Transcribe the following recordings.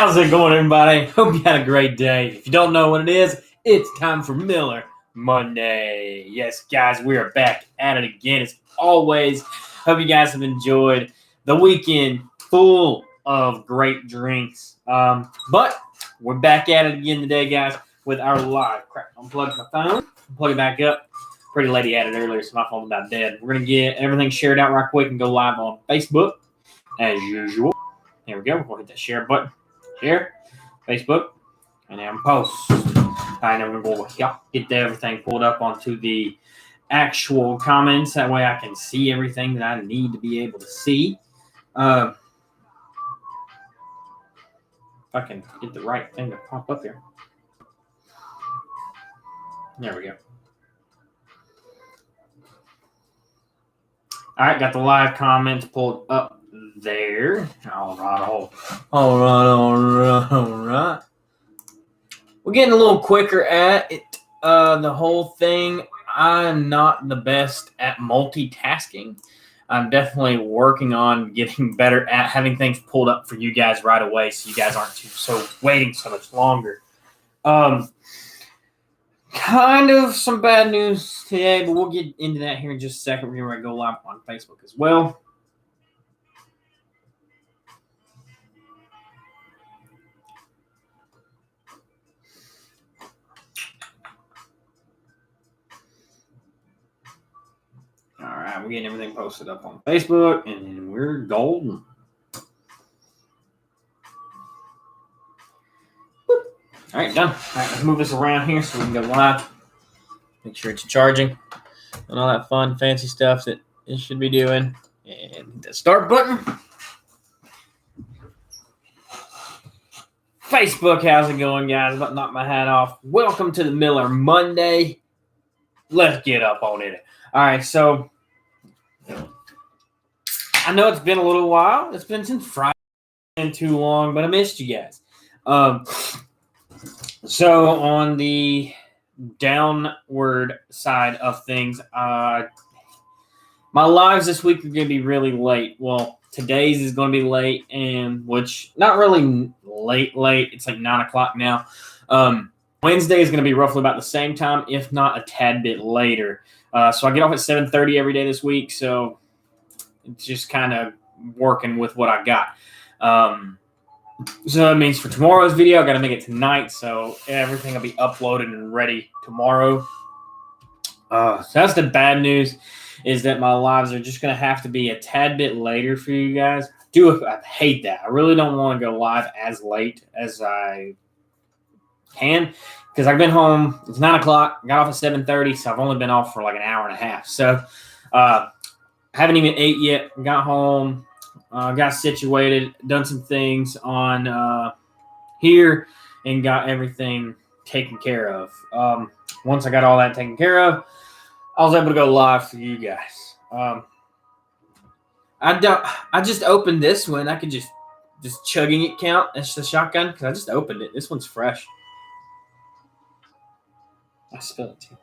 How's it going, everybody? Hope you had a great day. If you don't know what it is, it's time for Miller Monday. Yes, guys, we are back at it again as always. Hope you guys have enjoyed the weekend full of great drinks. But we're back at it again today, guys, with our live. Crap, unplugged my phone. Plug it back up. Pretty lady had it earlier, so my phone's about dead. We're going to get everything shared out right quick and go live on Facebook as usual. There we go. We're going to hit that share button. Share, Facebook, and then post. All right, now we're going to go get everything pulled up onto the actual comments. That way I can see everything that I need to be able to see. If I can get the right thing to pop up here. There we go. All right, got the live comments pulled up there. All right. We're getting a little quicker at it. The whole thing, I'm not the best at multitasking. I'm definitely working on getting better at having things pulled up for you guys right away so you guys aren't waiting so much longer. Kind of some bad news today, but we'll get into that here in just a second. We're going to go live on Facebook as well. All right, we're getting everything posted up on Facebook, and then we're golden. All right, done. All right, let's move this around here so we can go live. Make sure it's charging and all that fun, fancy stuff that it should be doing. And hit the start button. Facebook, how's it going, guys? About to knock my hat off. Welcome to the Miller Monday. Let's get up on it. All right, so I know it's been a little while. It's been since Friday. It's been too long, but I missed you guys. So on the downward side of things, my lives this week are going to be really late. Well, today's is going to be late, and which not really late. It's like 9 o'clock now. Wednesday is going to be roughly about the same time, if not a tad bit later. So I get off at 7:30 every day this week, so it's just kind of working with what I got. So that means for tomorrow's video, I got to make it tonight, so everything will be uploaded and ready tomorrow. So that's the bad news, is that my lives are just going to have to be a tad bit later for you guys. I hate that. I really don't want to go live as late as I can, because I've been home. It's 9 o'clock. Got off at 7:30, so I've only been off for like an hour and a half. So haven't even ate yet. Got home. Got situated, done some things on here, and got everything taken care of. Once I got all that taken care of, I was able to go live for you guys. I just opened this one. I could just chugging it count as the shotgun because I just opened it. This one's fresh. I spilled it too.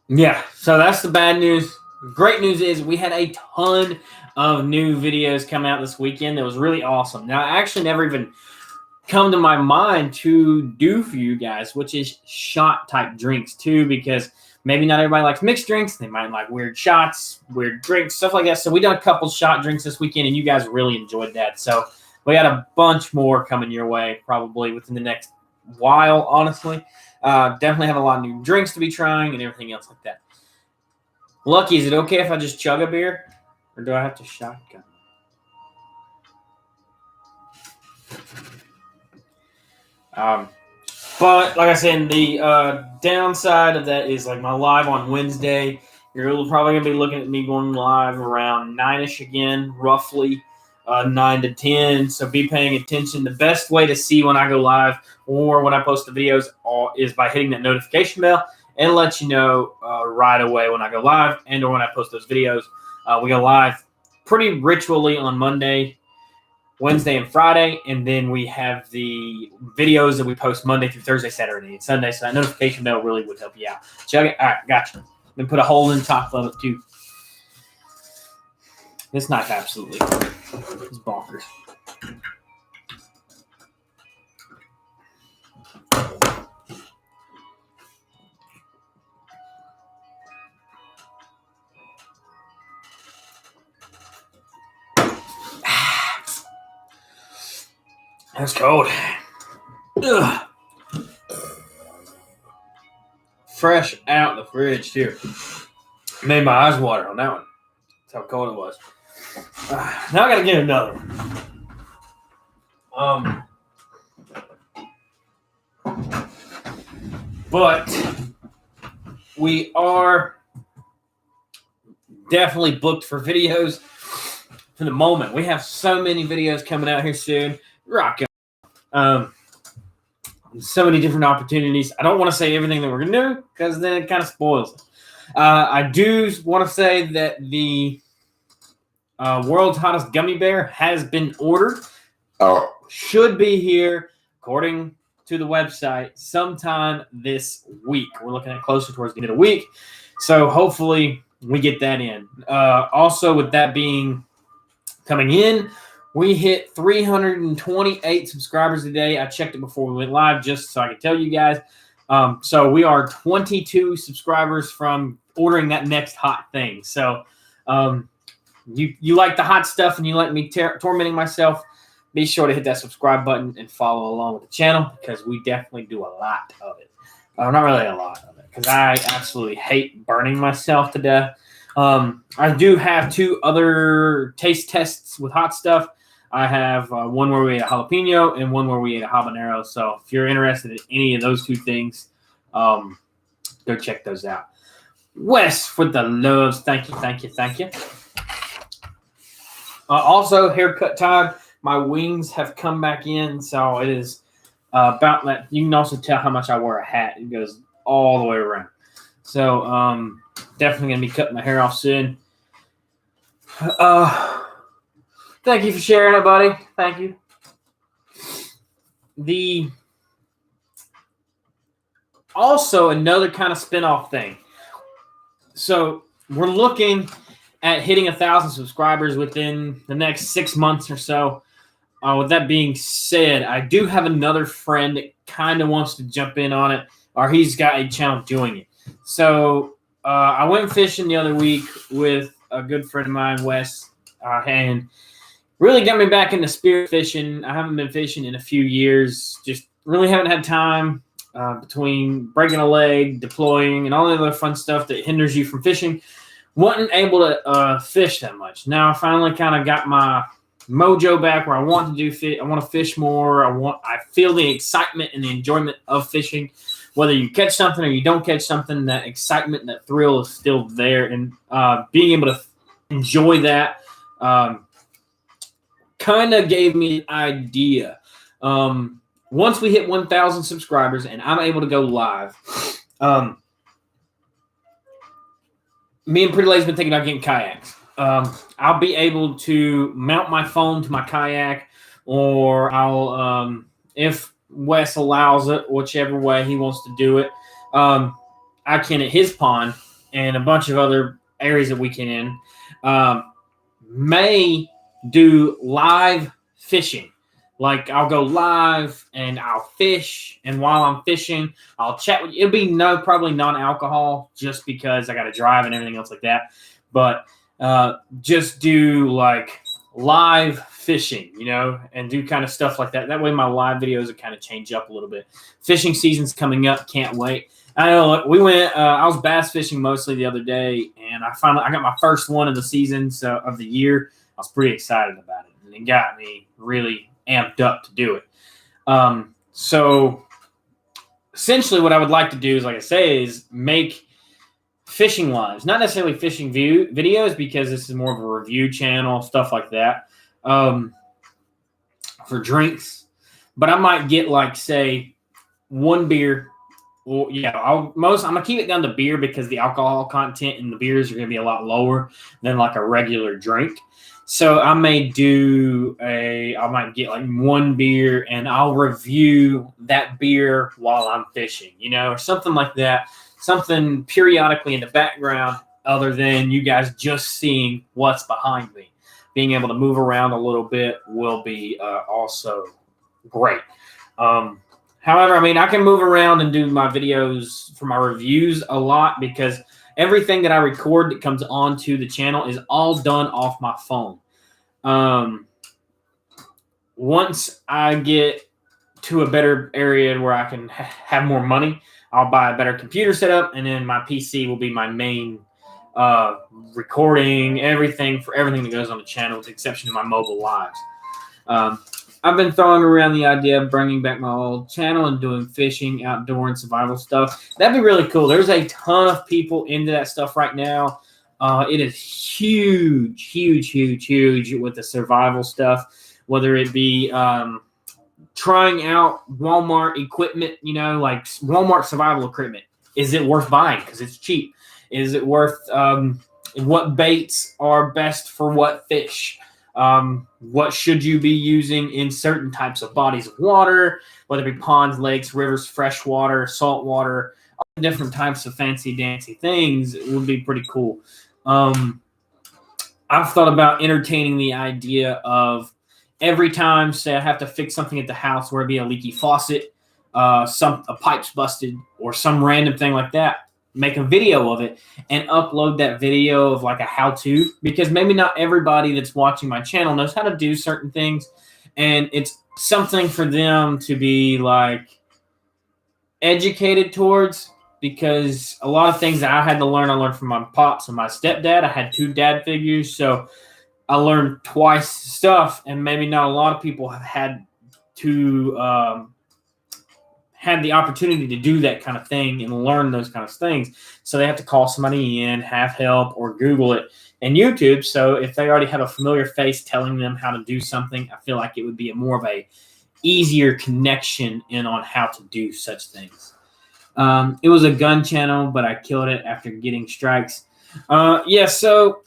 Yeah, so that's the bad news. Great news is we had a ton of new videos come out this weekend. That was really awesome. Now, I actually never even come to my mind to do for you guys, which is shot type drinks too, because maybe not everybody likes mixed drinks. They might like weird shots, weird drinks, stuff like that. So we done a couple shot drinks this weekend, and you guys really enjoyed that. So we got a bunch more coming your way probably within the next while, honestly. Definitely have a lot of new drinks to be trying and everything else like that. Lucky, is it okay if I just chug a beer? Or do I have to shotgun? But like I said, the downside of that is like my live on Wednesday. You're probably going to be looking at me going live around 9-ish again, roughly 9 to 10. So be paying attention. The best way to see when I go live or when I post the videos is by hitting that notification bell and let you know right away when I go live and or when I post those videos. We go live pretty ritually on Monday, Wednesday, and Friday, and then we have the videos that we post Monday through Thursday, Saturday, and Sunday. So that notification bell really would help you out. Chug it. All right, gotcha. Then put a hole in the top of it too. This knife absolutely is bonkers. That's cold. Ugh. Fresh out the fridge, too. Made my eyes water on that one. That's how cold it was. Now I gotta get another one. But we are definitely booked for videos for the moment. We have so many videos coming out here soon. Rock on. So many different opportunities. I don't want to say everything that we're going to do because then it kind of spoils it. I do want to say that the world's hottest gummy bear has been ordered. Should be here, according to the website, sometime this week. We're looking at closer towards the end of the week. So hopefully we get that in. Also, with that being coming in, we hit 328 subscribers today. I checked it before we went live just so I could tell you guys. So we are 22 subscribers from ordering that next hot thing. So you like the hot stuff and you like me tormenting myself, be sure to hit that subscribe button and follow along with the channel because we definitely do a lot of it. Not really a lot of it because I absolutely hate burning myself to death. I do have 2 other taste tests with hot stuff. I have one where we ate a jalapeno and one where we ate a habanero. So if you're interested in any of those 2 things, go check those out. Wes with the loves. Thank you, thank you, thank you. Also, haircut time. My wings have come back in, so it is about that. You can also tell how much I wear a hat. It goes all the way around. So definitely going to be cutting my hair off soon. Thank you for sharing it, buddy. Thank you. Also another kind of spin-off thing. So we're looking at hitting 1,000 subscribers within the next 6 months or so. With that being said, I do have another friend that kind of wants to jump in on it, or he's got a channel doing it. So I went fishing the other week with a good friend of mine, Wes, and really got me back into spear fishing. I haven't been fishing in a few years. Just really haven't had time between breaking a leg, deploying, and all the other fun stuff that hinders you from fishing. Wasn't able to fish that much. Now I finally kind of got my mojo back where I want to do fish. I want to fish more. I feel the excitement and the enjoyment of fishing. Whether you catch something or you don't catch something, that excitement and that thrill is still there. And being able to enjoy that kind of gave me an idea. Once we hit 1,000 subscribers and I'm able to go live, me and Pretty Lady's been thinking about getting kayaks. I'll be able to mount my phone to my kayak, or I'll, if Wes allows it, whichever way he wants to do it, I can at his pond and a bunch of other areas that we can in, may do live fishing. Like I'll go live and I'll fish, and while I'm fishing, I'll chat with you. It'll be probably non-alcohol, just because I got to drive and everything else like that. But just do like live fishing, and do kind of stuff like that. That way, my live videos will kind of change up a little bit. Fishing season's coming up. Can't wait. I know we went. I was bass fishing mostly the other day, and I got my first one of the season, so of the year. I was pretty excited about it, and it got me really amped up to do it. So essentially what I would like to do is, like I say, is make fishing lives, not necessarily fishing videos, because this is more of a review channel, stuff like that, for drinks. But I might get, like, say, one beer. Well, yeah, I'm gonna keep it down to beer because the alcohol content in the beers are gonna be a lot lower than like a regular drink. So I might get like one beer and I'll review that beer while I'm fishing, or something like that. Something periodically in the background other than you guys just seeing what's behind me. being able to move around a little bit will be also great. However, I mean, I can move around and do my videos for my reviews a lot because everything that I record that comes onto the channel is all done off my phone. Once I get to a better area where I can have more money, I'll buy a better computer setup, and then my PC will be my main recording everything that goes on the channel, with the exception of my mobile lives. I've been throwing around the idea of bringing back my old channel and doing fishing, outdoor, and survival stuff. That'd be really cool. There's a ton of people into that stuff right now. It is huge with the survival stuff, whether it be trying out Walmart equipment, like Walmart survival equipment. Is it worth buying because it's cheap? Is it worth what baits are best for what fish? What should you be using in certain types of bodies of water, whether it be ponds, lakes, rivers, freshwater, saltwater, all the different types of fancy dancy things. It would be pretty cool. I've thought about entertaining the idea of every time, say, I have to fix something at the house, where it be a leaky faucet, a pipe's busted, or some random thing like that, make a video of it and upload that video of like a how-to, because maybe not everybody that's watching my channel knows how to do certain things, and it's something for them to be like educated towards, because a lot of things that I had to learn, I learned from my pops and my stepdad. I had 2 dad figures, so I learned twice stuff, and maybe not a lot of people have had to had the opportunity to do that kind of thing and learn those kind of things. So they have to call somebody in, have help, or Google it. And YouTube, so if they already have a familiar face telling them how to do something, I feel like it would be more of a easier connection in on how to do such things. It was a gun channel, but I killed it after getting strikes. So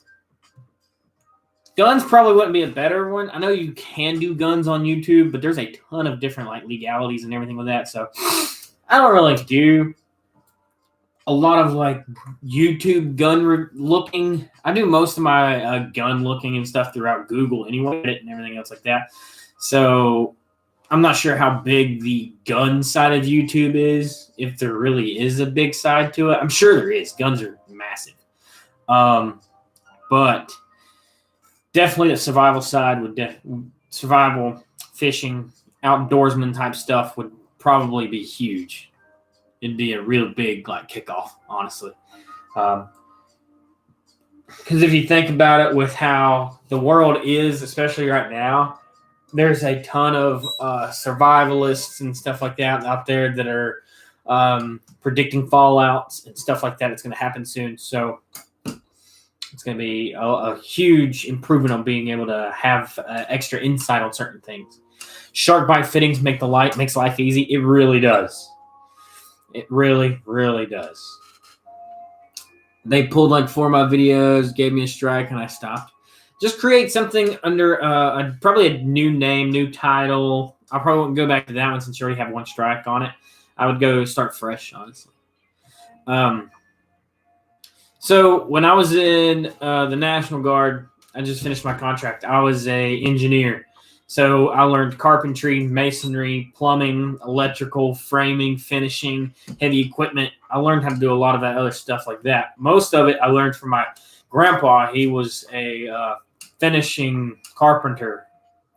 guns probably wouldn't be a better one. I know you can do guns on YouTube, but there's a ton of different like legalities and everything with that. So I don't really do a lot of like YouTube gun looking. I do most of my gun looking and stuff throughout Google anyway, and everything else like that. So I'm not sure how big the gun side of YouTube is, if there really is a big side to it. I'm sure there is. Guns are massive. But definitely the survival side survival, fishing, outdoorsman type stuff would probably be huge. It'd be a real big like kickoff, honestly. Because if you think about it, with how the world is, especially right now, there's a ton of survivalists and stuff like that out there that are predicting fallouts and stuff like that. It's going to happen soon. So it's going to be a huge improvement on being able to have extra insight on certain things. Shark bite fittings makes life easy. It really does. It really, really does. They pulled like 4 of my videos, gave me a strike, and I stopped. Just create something under probably a new name, new title. I probably wouldn't go back to that one since you already have 1 strike on it. I would go start fresh, honestly. So when I was in the National Guard, I just finished my contract. I was a engineer. So I learned carpentry, masonry, plumbing, electrical, framing, finishing, heavy equipment. I learned how to do a lot of that other stuff like that. Most of it I learned from my grandpa. He was a finishing carpenter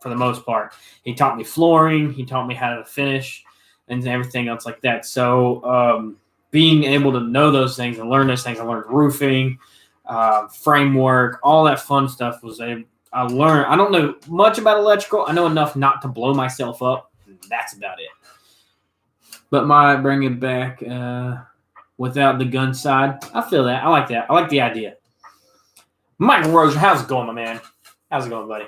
for the most part. He taught me flooring. He taught me how to finish and everything else like that. So being able to know those things and learn those things, I learned roofing, framework, all that fun stuff I learned. I don't know much about electrical. I know enough not to blow myself up. That's about it. But my bring it back without the gun side, I feel that. I like that. I like the idea. Michael Rozier, how's it going, my man? How's it going, buddy?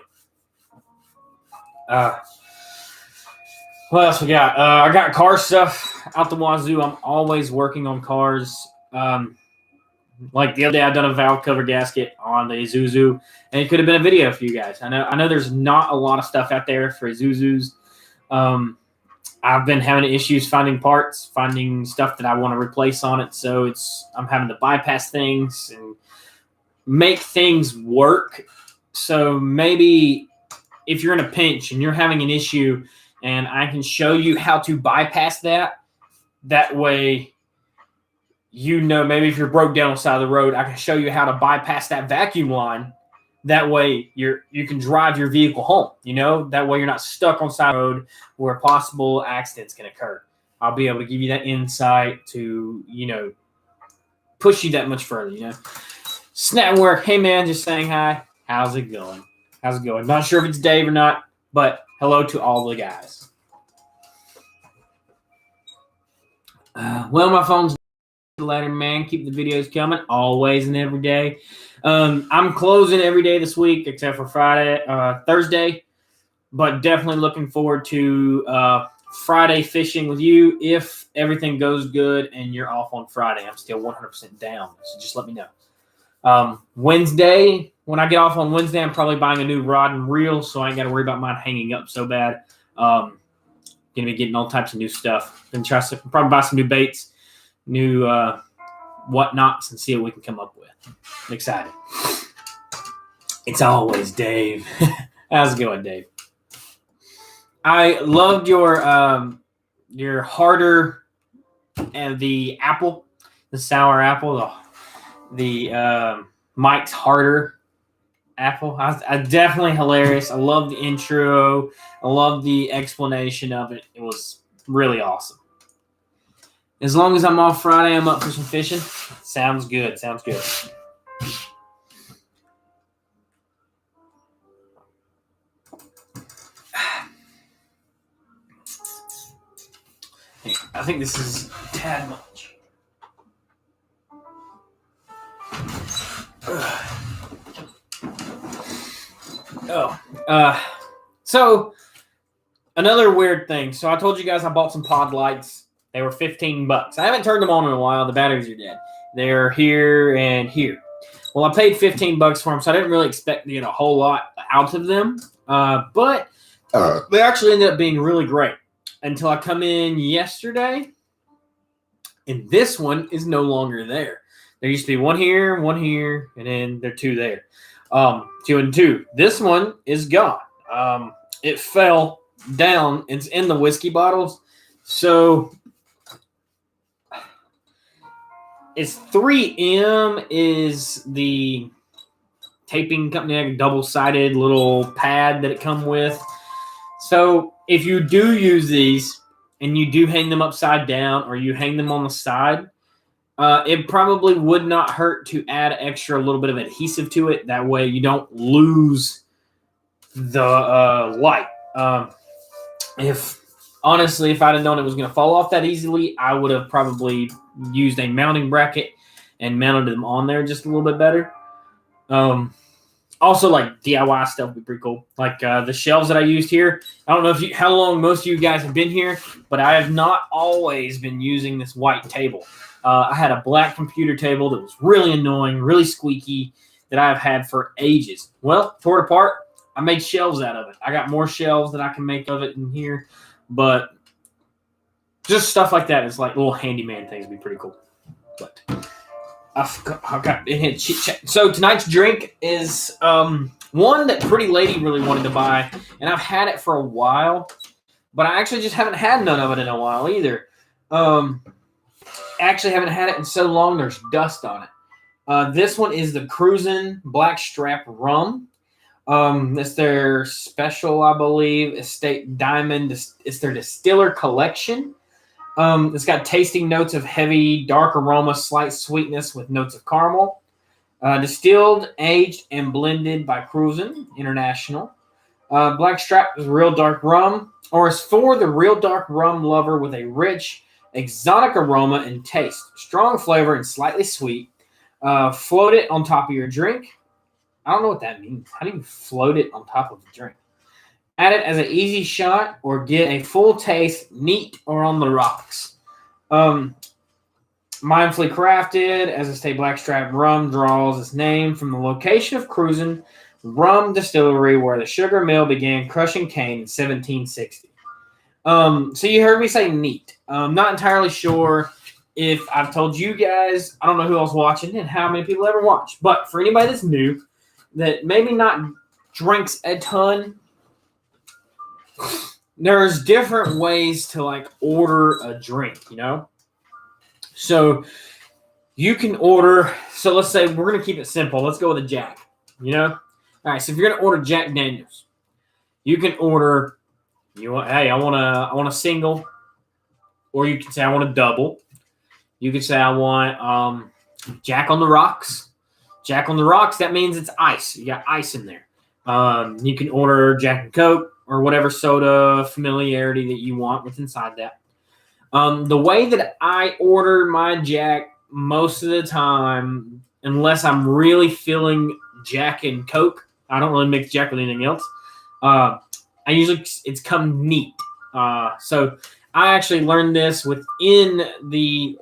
What else we got? I got car stuff out the wazoo. I'm always working on cars. Like the other day, I done a valve cover gasket on the Isuzu, and it could have been a video for you guys. I know there's not a lot of stuff out there for Isuzus. I've been having issues finding parts, finding stuff that I want to replace on it. So I'm having to bypass things and make things work So maybe if you're in a pinch and you're having an issue and I can show you how to bypass that way, maybe if you're broke down on the side of the road, I can show you how to bypass that vacuum line. That way you can drive your vehicle home, that way you're not stuck on the side of the road where possible accidents can occur. I'll be able to give you that insight to, push you that much further, Snap work. Hey man, just saying hi. How's it going? Not sure if it's Dave or not, but hello to all the guys. My phone's later, man. Keep the videos coming, always and every day. I'm closing every day this week except for Thursday, but definitely looking forward to Friday fishing with you if everything goes good and you're off on Friday. I'm still 100% down, so just let me know. Wednesday, when I get off on Wednesday, I'm probably buying a new rod and reel, so I ain't got to worry about mine hanging up so bad. Gonna be getting all types of new stuff. Then probably buy some new baits, new whatnots, and see what we can come up with. I'm excited. It's always Dave. How's it going, Dave? I loved your harder and the apple, the sour apple, the Mike's Harder apple. I definitely hilarious. I love the intro. I love the explanation of it. It was really awesome. As long as I'm off Friday, I'm up for some fishing. Sounds good. I think this is a tad much. So another weird thing. So I told you guys I bought some pod lights. They were $15. I haven't turned them on in a while. The batteries are dead. They're here and here. Well, I paid $15 for them, so I didn't really expect to get a whole lot out of them. But they actually ended up being really great until I come in yesterday, and this one is no longer there. There used to be one here, and then there are two there. 2 and 2. This one is gone. It fell down. It's in the whiskey bottles. So it's 3M is the taping company, like a double-sided little pad that it come with. So if you do use these and you do hang them upside down or you hang them on the side, it probably would not hurt to add a little bit of adhesive to it. That way you don't lose the light. If I'd have known it was going to fall off that easily, I would have probably used a mounting bracket and mounted them on there just a little bit better. Also, like DIY stuff would be pretty cool. Like the shelves that I used here. I don't know how long most of you guys have been here, but I have not always been using this white table. I had a black computer table that was really annoying, really squeaky, that I've had for ages. Well, tore it apart. I made shelves out of it. I got more shelves that I can make of it in here. But just stuff like that is like little handyman things would be pretty cool. But I got it. So tonight's drink is one that Pretty Lady really wanted to buy, and I've had it for a while, but I actually just haven't had none of it in a while either. Actually haven't had it in so long there's dust on it. This one is the Cruisin' Blackstrap Rum. It's their special, I believe, Estate Diamond. It's their distiller collection. It's got tasting notes of heavy, dark aroma, slight sweetness with notes of caramel. Distilled, aged, and blended by Cruisin' International. Blackstrap is real dark rum, or is for the real dark rum lover with a rich, exotic aroma and taste. Strong flavor and slightly sweet. Float it on top of your drink. I don't know what that means. How do you float it on top of the drink? Add it as an easy shot or get a full taste neat or on the rocks. Mindfully crafted, as Estate Blackstrap Rum draws its name from the location of Cruisin' Rum Distillery, where the sugar mill began crushing cane in 1760. So you heard me say neat. I'm not entirely sure if I've told you guys. I don't know who else watching and how many people ever watch. But for anybody that's new, that maybe not drinks a ton, there's different ways to like order a drink, you know? So you can order, so let's say we're going to keep it simple. Let's go with a Jack, you know? All right, so if you're going to order Jack Daniels, you can order, hey, I want a single, or you can say I want a double. You can say I want Jack on the Rocks. Jack on the Rocks, that means it's ice. You got ice in there. You can order Jack and Coke or whatever soda familiarity that you want with inside that. The way that I order my Jack most of the time, unless I'm really feeling Jack and Coke, I don't really mix Jack with anything else. It's come neat. So I actually learned this within the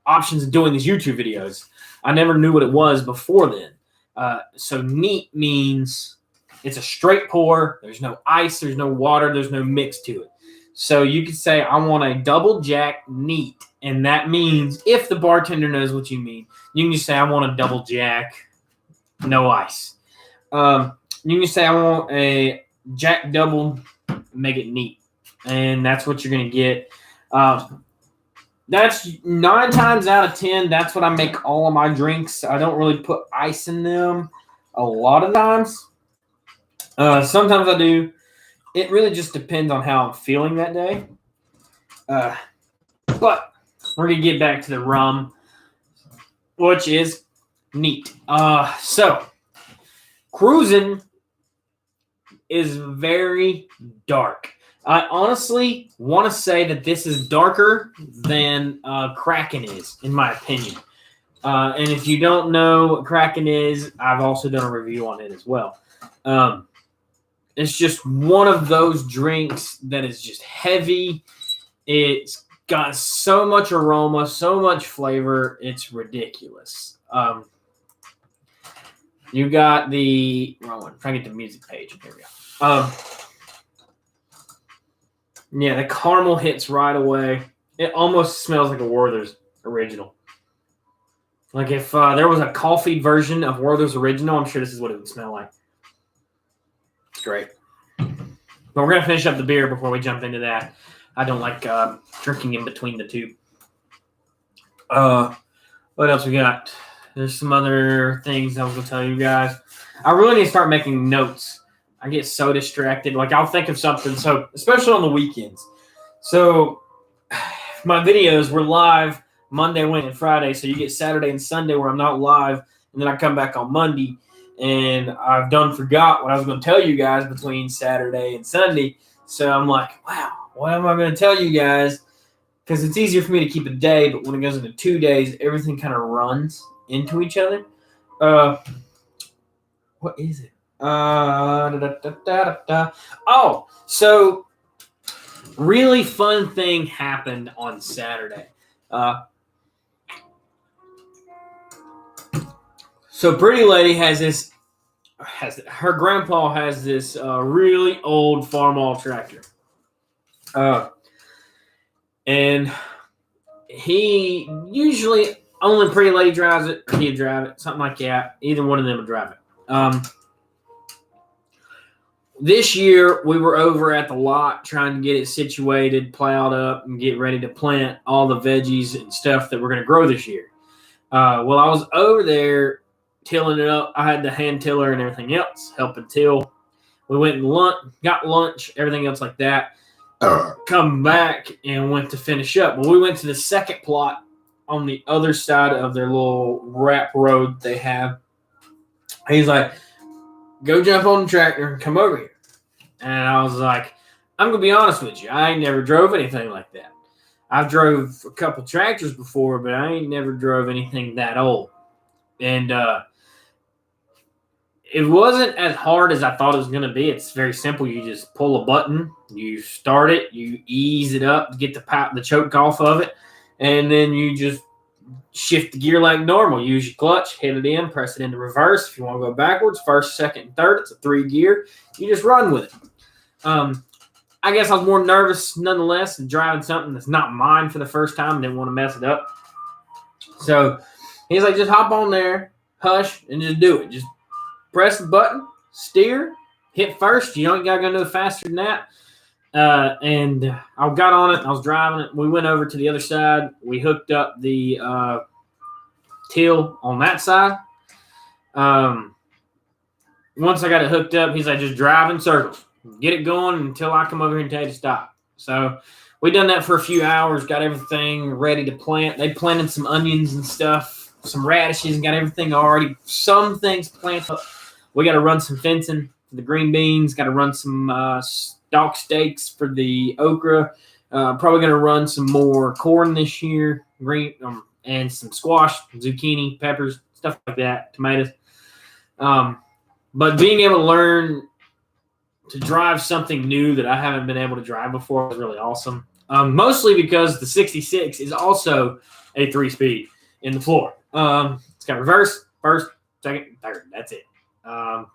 options of doing these YouTube videos. I never knew what it was before then. So neat means it's a straight pour. There's no ice. There's no water. There's no mix to it. So you could say, I want a double Jack neat. And that means, if the bartender knows what you mean, you can just say, I want a double Jack, no ice. You can say, I want a Jack double, make it neat. And that's what you're going to get. That's 9 times out of 10. That's what I make all of my drinks. I don't really put ice in them a lot of times. Sometimes I do. It really just depends on how I'm feeling that day. But we're going to get back to the rum, which is neat. So, cruising is very dark. I honestly want to say that this is darker than Kraken is, in my opinion. And if you don't know what Kraken is, I've also done a review on it as well. It's just one of those drinks that is just heavy. It's got so much aroma, so much flavor. It's ridiculous. You got the wrong one. I'm trying to get the music page. There we go. Yeah, the caramel hits right away. It almost smells like a Werther's original. Like if there was a coffee version of Werther's original, I'm sure this is what it would smell like. It's great. But we're going to finish up the beer before we jump into that. I don't like drinking in between the two. What else we got? There's some other things I was going to tell you guys. I really need to start making notes. I get so distracted. Like, I'll think of something. So, especially on the weekends. So, my videos were live Monday, Wednesday, and Friday. So, you get Saturday and Sunday where I'm not live. And then I come back on Monday. And I've forgot what I was going to tell you guys between Saturday and Sunday. So, I'm like, wow, what am I going to tell you guys? Because it's easier for me to keep a day. But when it goes into 2 days, everything kind of runs into each other. What is it? Oh, so really fun thing happened on Saturday. So Pretty Lady her grandpa has this really old Farmall tractor. And he usually only Pretty Lady drives it, or he'd drive it, something like that. Either one of them would drive it. This year, we were over at the lot trying to get it situated, plowed up, and get ready to plant all the veggies and stuff that we're going to grow this year. While I was over there tilling it up, I had the hand tiller and everything else, helping till. We went and got lunch, everything else like that. Come back and went to finish up. Well, we went to the second plot on the other side of their little wrap road they have. He's like, go jump on the tractor and come over here. And I was like, I'm going to be honest with you. I ain't never drove anything like that. I've drove a couple tractors before, but I ain't never drove anything that old. And it wasn't as hard as I thought it was going to be. It's very simple. You just pull a button, you start it, you ease it up to get the choke off of it, and then you just shift the gear like normal. Use your clutch, hit it in, press it into reverse. If you want to go backwards, first, second, and third, it's a 3 gear. You just run with it. I guess I was more nervous nonetheless driving something that's not mine for the first time and didn't want to mess it up. So he's like, just hop on there, hush, and just do it. Just press the button, steer, hit first. You don't got to go no faster than that. And I got on it. I was driving it. We went over to the other side. We hooked up the till on that side. Once I got it hooked up, he's like, just drive in circles. Get it going until I come over here and tell you to stop. So we done that for a few hours, got everything ready to plant. They planted some onions and stuff, some radishes, and got everything already. Some things planted. We got to run some fencing for the green beans. Got to run some stalk stakes for the okra. Probably going to run some more corn this year, and some squash, zucchini, peppers, stuff like that, tomatoes. But being able to learn to drive something new that I haven't been able to drive before was really awesome. Mostly because the 66 is also a 3-speed in the floor. It's got reverse, first, second, third. That's it.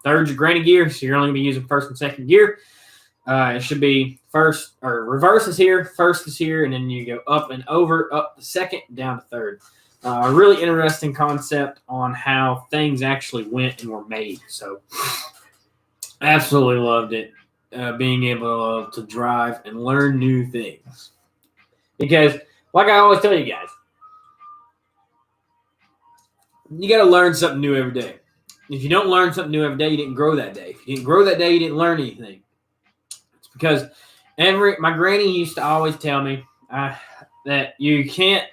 Third's your granny gear, so you're only going to be using first and second gear. It should be first, or reverse is here, first is here, and then you go up and over, up to second, down to third. A really interesting concept on how things actually went and were made. So, absolutely loved it. Being able to drive and learn new things. Because, like I always tell you guys, you got to learn something new every day. If you don't learn something new every day, you didn't grow that day. If you didn't grow that day, you didn't learn anything. It's because my granny used to always tell me that you can't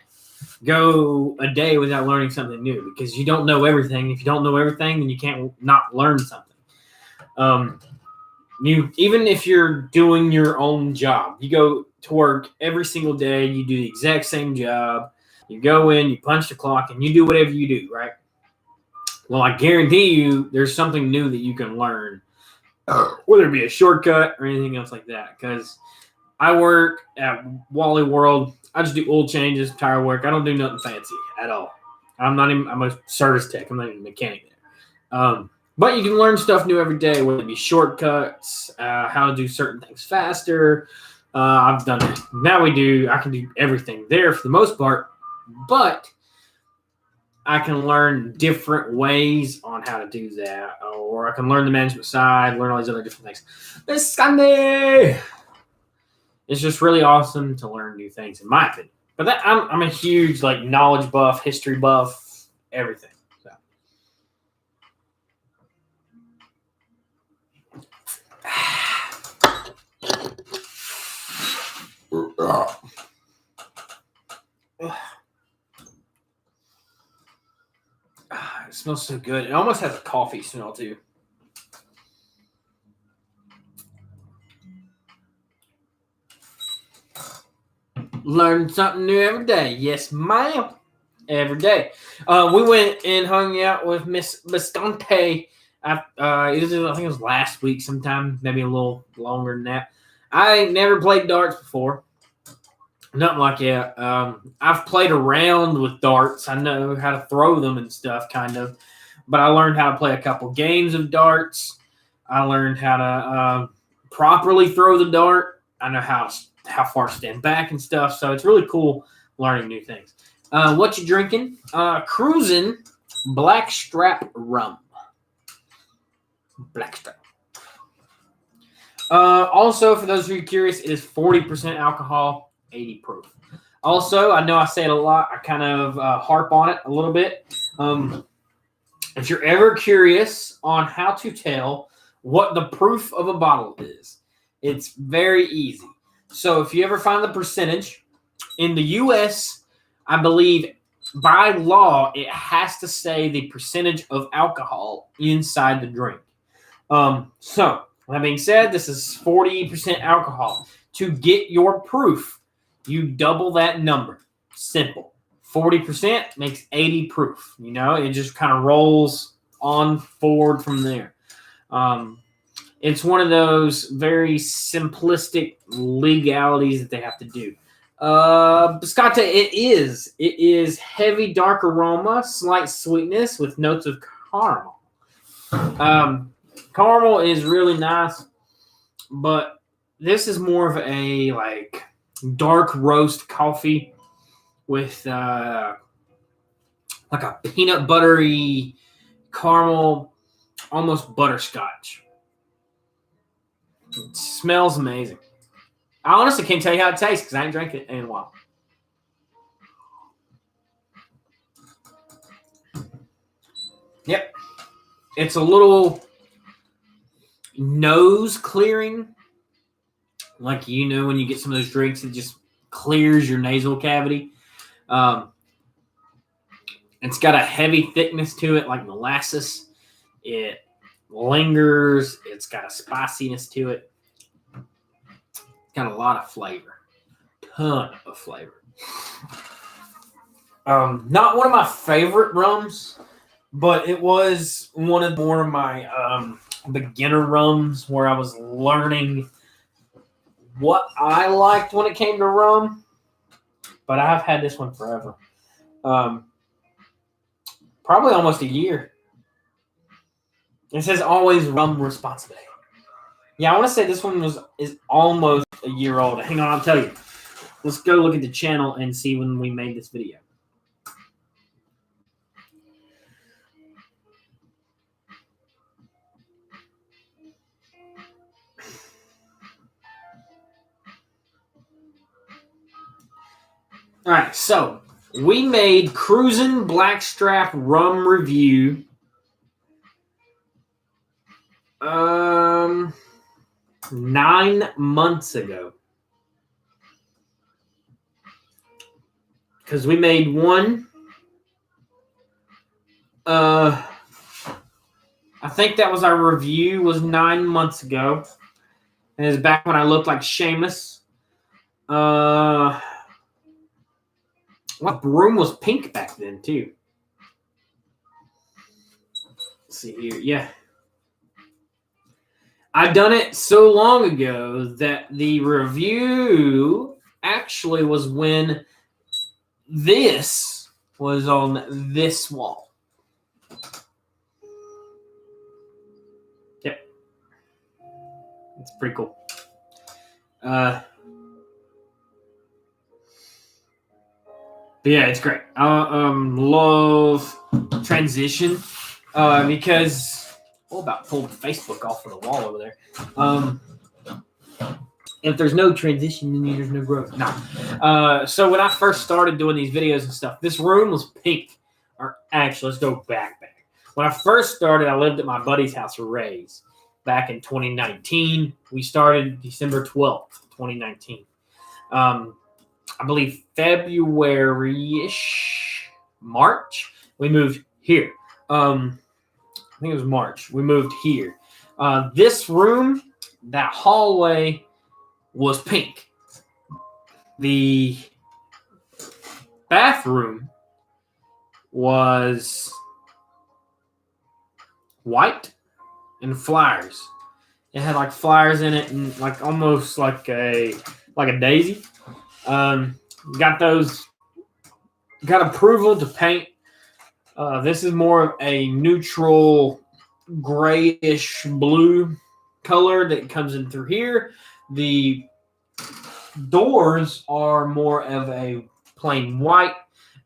go a day without learning something new because you don't know everything. If you don't know everything, then you can't not learn something. Even if you're doing your own job, you go to work every single day, you do the exact same job. You go in, you punch the clock, and you do whatever you do, right? Well, I guarantee you there's something new that you can learn, whether it be a shortcut or anything else like that. Because I work at Wally World. I just do oil changes, tire work. I don't do nothing fancy at all. I'm a service tech. I'm not even a mechanic there. But you can learn stuff new every day, whether it be shortcuts, how to do certain things faster. I've done it. I can do everything there for the most part, but I can learn different ways on how to do that, or I can learn the management side, learn all these other different things. Miss Sunday! It's just really awesome to learn new things, in my opinion. But I'm a huge knowledge buff, history buff, everything. So. It smells so good. It almost has a coffee smell too. Learn something new every day. Yes, ma'am. Every day. We went and hung out with Miss Bastante. I think it was last week sometime, maybe a little longer than that. I never played darts before. Nothing like that. I've played around with darts. I know how to throw them and stuff, kind of. But I learned how to play a couple games of darts. I learned how to properly throw the dart. I know how far to stand back and stuff. So it's really cool learning new things. What you drinking? Cruising Blackstrap rum. Blackstrap. Also, for those of you curious, it is 40% alcohol, 80 proof. Also, I know I say it a lot. I kind of harp on it a little bit. If you're ever curious on how to tell what the proof of a bottle is, it's very easy. So if you ever find the percentage, in the U.S., I believe by law, it has to say the percentage of alcohol inside the drink. So that being said, this is 40% alcohol. To get your proof, you double that number. Simple. 40% makes 80 proof. It just kind of rolls on forward from there. It's one of those very simplistic legalities that they have to do. Biscotta, it is heavy, dark aroma, slight sweetness with notes of caramel. Caramel is really nice, but this is more of a dark roast coffee with a peanut buttery caramel, almost butterscotch. It smells amazing. I honestly can't tell you how it tastes because I ain't drank it in a while. Yep. It's a little nose clearing. Like, you know, when you get some of those drinks, it just clears your nasal cavity. It's got a heavy thickness to it, like molasses. It lingers. It's got a spiciness to it. It's got a lot of flavor. Ton of flavor. Not one of my favorite rums, but it was one of more of my beginner rums where I was learning what I liked when it came to rum. But I've had this one forever. Probably almost a year. It says always rum responsibly. Yeah, I want to say this one is almost a year old. Hang on, I'll tell you. Let's go look at the channel and see when we made this video. All right, so we made Cruisin' Blackstrap Rum Review 9 months ago. Because we made one. I think that was our review was 9 months ago. And it's back when I looked like Seamus. What room was pink back then, too? Let's see here. Yeah. I've done it so long ago that the review actually was when this was on this wall. Yep. It's pretty cool. But yeah, it's great. I love transition because about pulled Facebook off of the wall over there. If there's no transition, then there's no growth. No. So when I first started doing these videos and stuff, this room was pink. Or actually, let's go back. When I first started, I lived at my buddy's house, Ray's, back in 2019. We started December 12th, 2019. I believe February-ish, March, we moved here. I think it was March. We moved here. This room, that hallway was pink. The bathroom was white and flowers. It had like flowers in it and like almost like a daisy. Got approval to paint. This is more of a neutral grayish blue color that comes in through here. The doors are more of a plain white,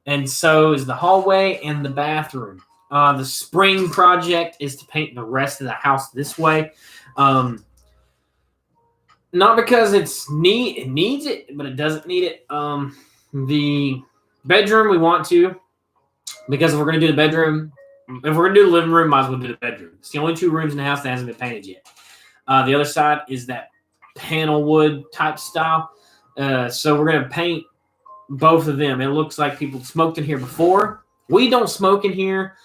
and so is the hallway and the bathroom. The spring project is to paint the rest of the house this way. Not because it needs it, but it doesn't need it. The bedroom we want to, because if we're going to do the bedroom, if we're going to do the living room, might as well do the bedroom. It's the only 2 rooms in the house that hasn't been painted yet. The other side is that panel wood type style. So we're going to paint both of them. It looks like people smoked in here before. We don't smoke in here.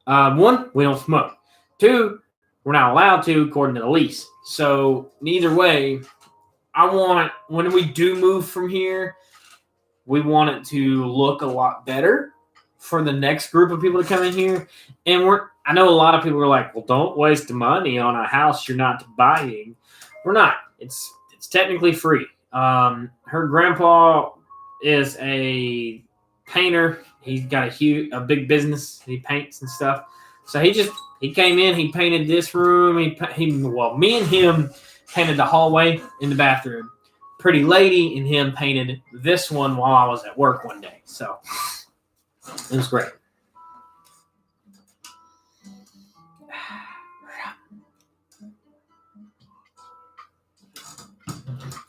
1, we don't smoke. 2, we're not allowed to according to the lease. So neither way, when we do move from here, we want it to look a lot better for the next group of people to come in here. And I know a lot of people are like, well, don't waste the money on a house you're not buying. We're not. It's technically free. Her grandpa is a painter. He's got a big business. He paints and stuff. So he came in. He painted this room. Me and him painted the hallway in the bathroom. Pretty lady and him painted this one while I was at work one day. So it was great.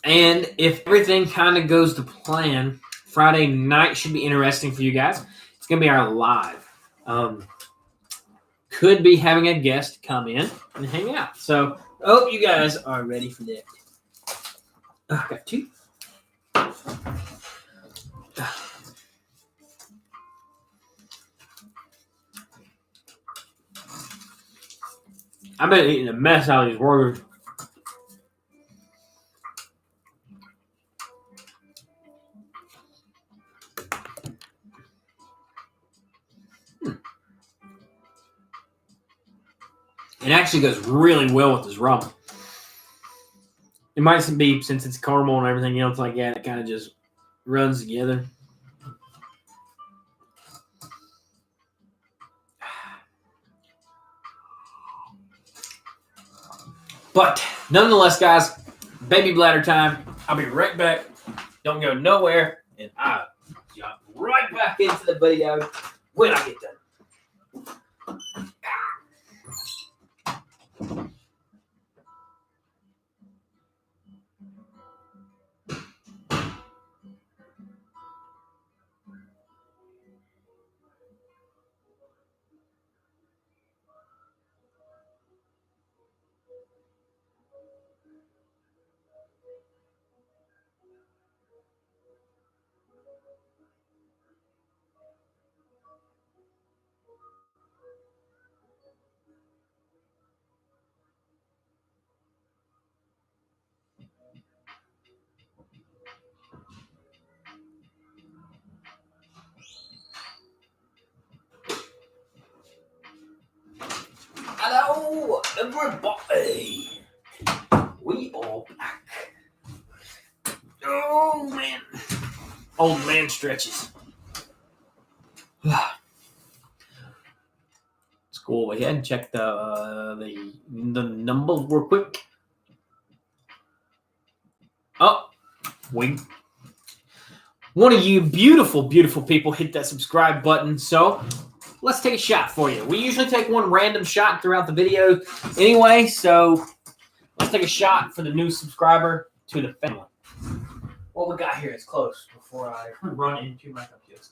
And if everything kind of goes to plan, Friday night should be interesting for you guys. It's going to be our live. Could be having a guest come in and hang out. So I hope you guys are ready for that. I got two. I've been eating a mess out of these burgers. It actually goes really well with this rum. It might be, since it's caramel and everything else like that, it kind of just runs together. But nonetheless, guys, baby bladder time. I'll be right back. Don't go nowhere, and I'll jump right back into the video when I get done. Hello, everybody. We are back. Oh, man. Old man stretches. Let's go ahead and check the numbers real quick. Oh, wait. One of you beautiful, beautiful people hit that subscribe button, so let's take a shot for you. We usually take one random shot throughout the video anyway, so let's take a shot for the new subscriber to the family. What we got here is close before I run into my computer.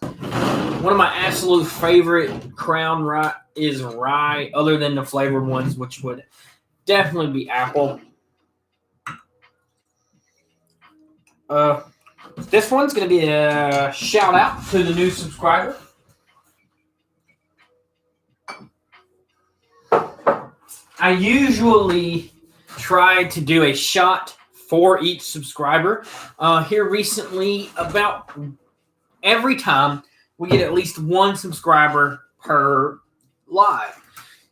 One of my absolute favorite Crown Rye is rye, other than the flavored ones, which would definitely be apple. This one's going to be a shout out to the new subscriber. I usually try to do a shot for each subscriber. Here recently, about every time, we get at least one subscriber per live.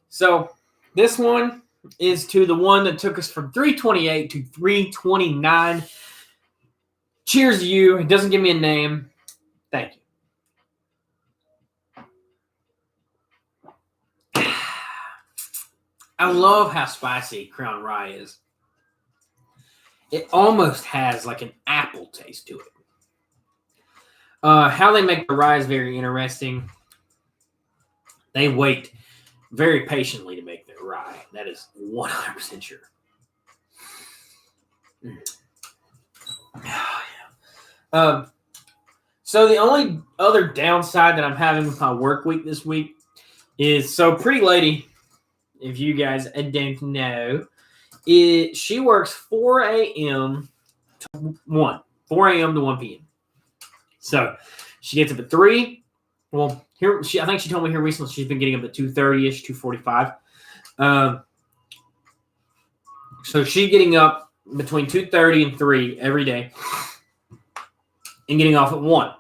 So this one is to the one that took us from 328 to 329. Cheers to you. It doesn't give me a name. Thank you. I love how spicy Crown Rye is. It almost has like an apple taste to it. How they make the rye is very interesting. They wait very patiently to make their rye. That is 100% sure. So the only other downside that I'm having with my work week this week is, so Pretty Lady, if you guys don't know, she works 4 a.m. to 1 p.m. So she gets up at 3. Well, I think she told me here recently she's been getting up at 2:30ish, 2:45. So she's getting up between 2:30 and 3 every day and getting off at 1.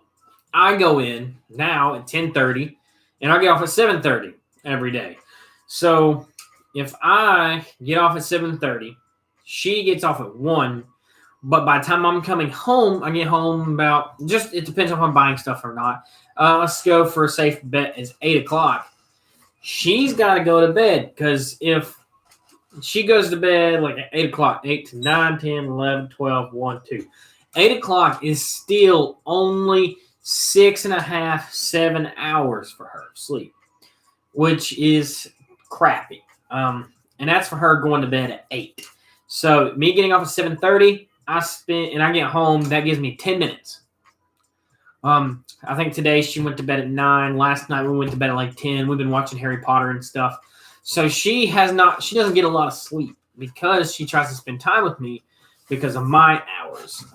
I go in now at 10:30 and I get off at 7:30 every day. So if I get off at 7:30, she gets off at 1. But by the time I'm coming home, I get home about, it depends on if I'm buying stuff or not. Let's go for a safe bet is 8 o'clock. She's got to go to bed, because if she goes to bed like at 8 o'clock, 8 to 9, 10, 11, 12, 1, 2. 8 o'clock is still only 6.5, 7 hours for her sleep, which is crappy. And that's for her going to bed at 8. So me getting off at 7:30, I get home, that gives me 10 minutes. I think today she went to bed at 9. Last night we went to bed at like 10. We've been watching Harry Potter and stuff. So she doesn't get a lot of sleep because she tries to spend time with me because of my hours.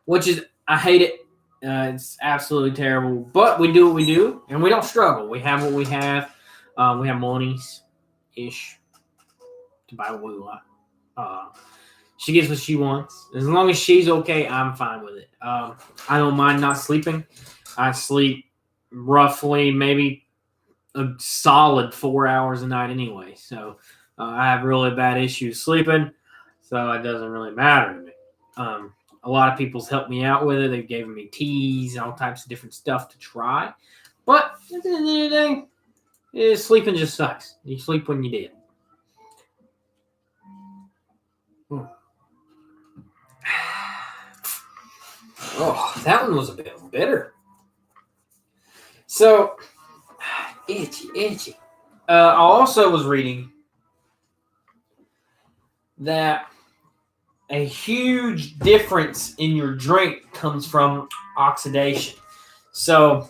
Which is, I hate it. It's absolutely terrible. But we do what we do, and we don't struggle. We have what we have. We have monies-ish to buy what we want. She gets what she wants. As long as she's okay, I'm fine with it. I don't mind not sleeping. I sleep roughly maybe a solid 4 hours a night anyway. So I have really bad issues sleeping, so it doesn't really matter to me. A lot of people's helped me out with it. They've given me teas and all types of different stuff to try. But at the end of the day, sleeping just sucks. You sleep when you did. Oh, that one was a bit bitter. So, itchy. I also was reading that a huge difference in your drink comes from oxidation. So,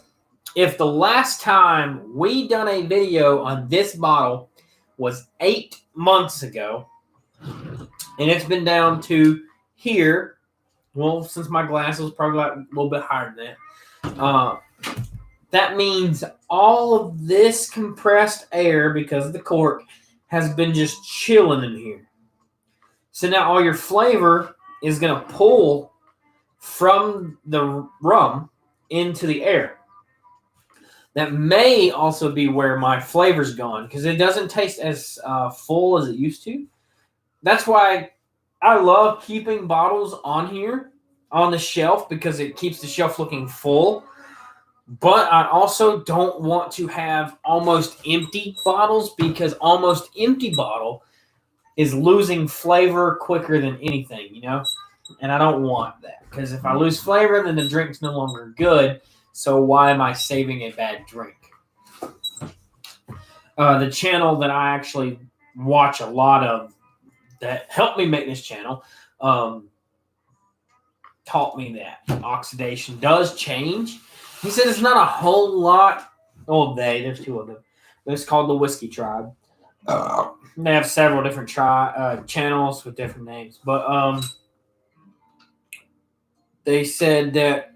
if the last time we done a video on this bottle was 8 months ago, and it's been down to here, well, since my glass was probably like a little bit higher than that, that means all of this compressed air, because of the cork, has been just chilling in here. So now all your flavor is going to pull from the rum into the air. That may also be where my flavor's gone, because it doesn't taste as full as it used to. That's why I love keeping bottles on here on the shelf, because it keeps the shelf looking full. But I also don't want to have almost empty bottles, because almost empty bottle is losing flavor quicker than anything, you know? And I don't want that, because if I lose flavor, then the drink's no longer good. So why am I saving a bad drink? The channel that I actually watch a lot of that helped me make this channel taught me that oxidation does change. He said it's not a whole lot. Oh, there's two of them. It's called the Whiskey Tribe. They have several different channels with different names. But they said that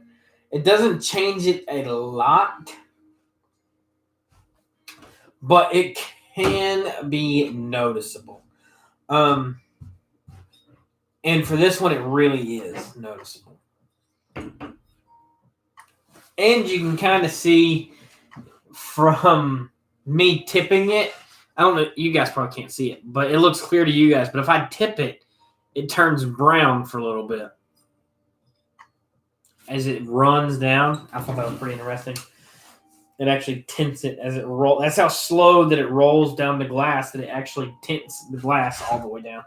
it doesn't change it a lot, but it can be noticeable. And for this one, it really is noticeable. And you can kind of see from me tipping it, I don't know, you guys probably can't see it, but it looks clear to you guys. But if I tip it, it turns brown for a little bit as it runs down. I thought that was pretty interesting. It actually tints it as it rolls. That's how slow that it rolls down the glass, that it actually tints the glass all the way down.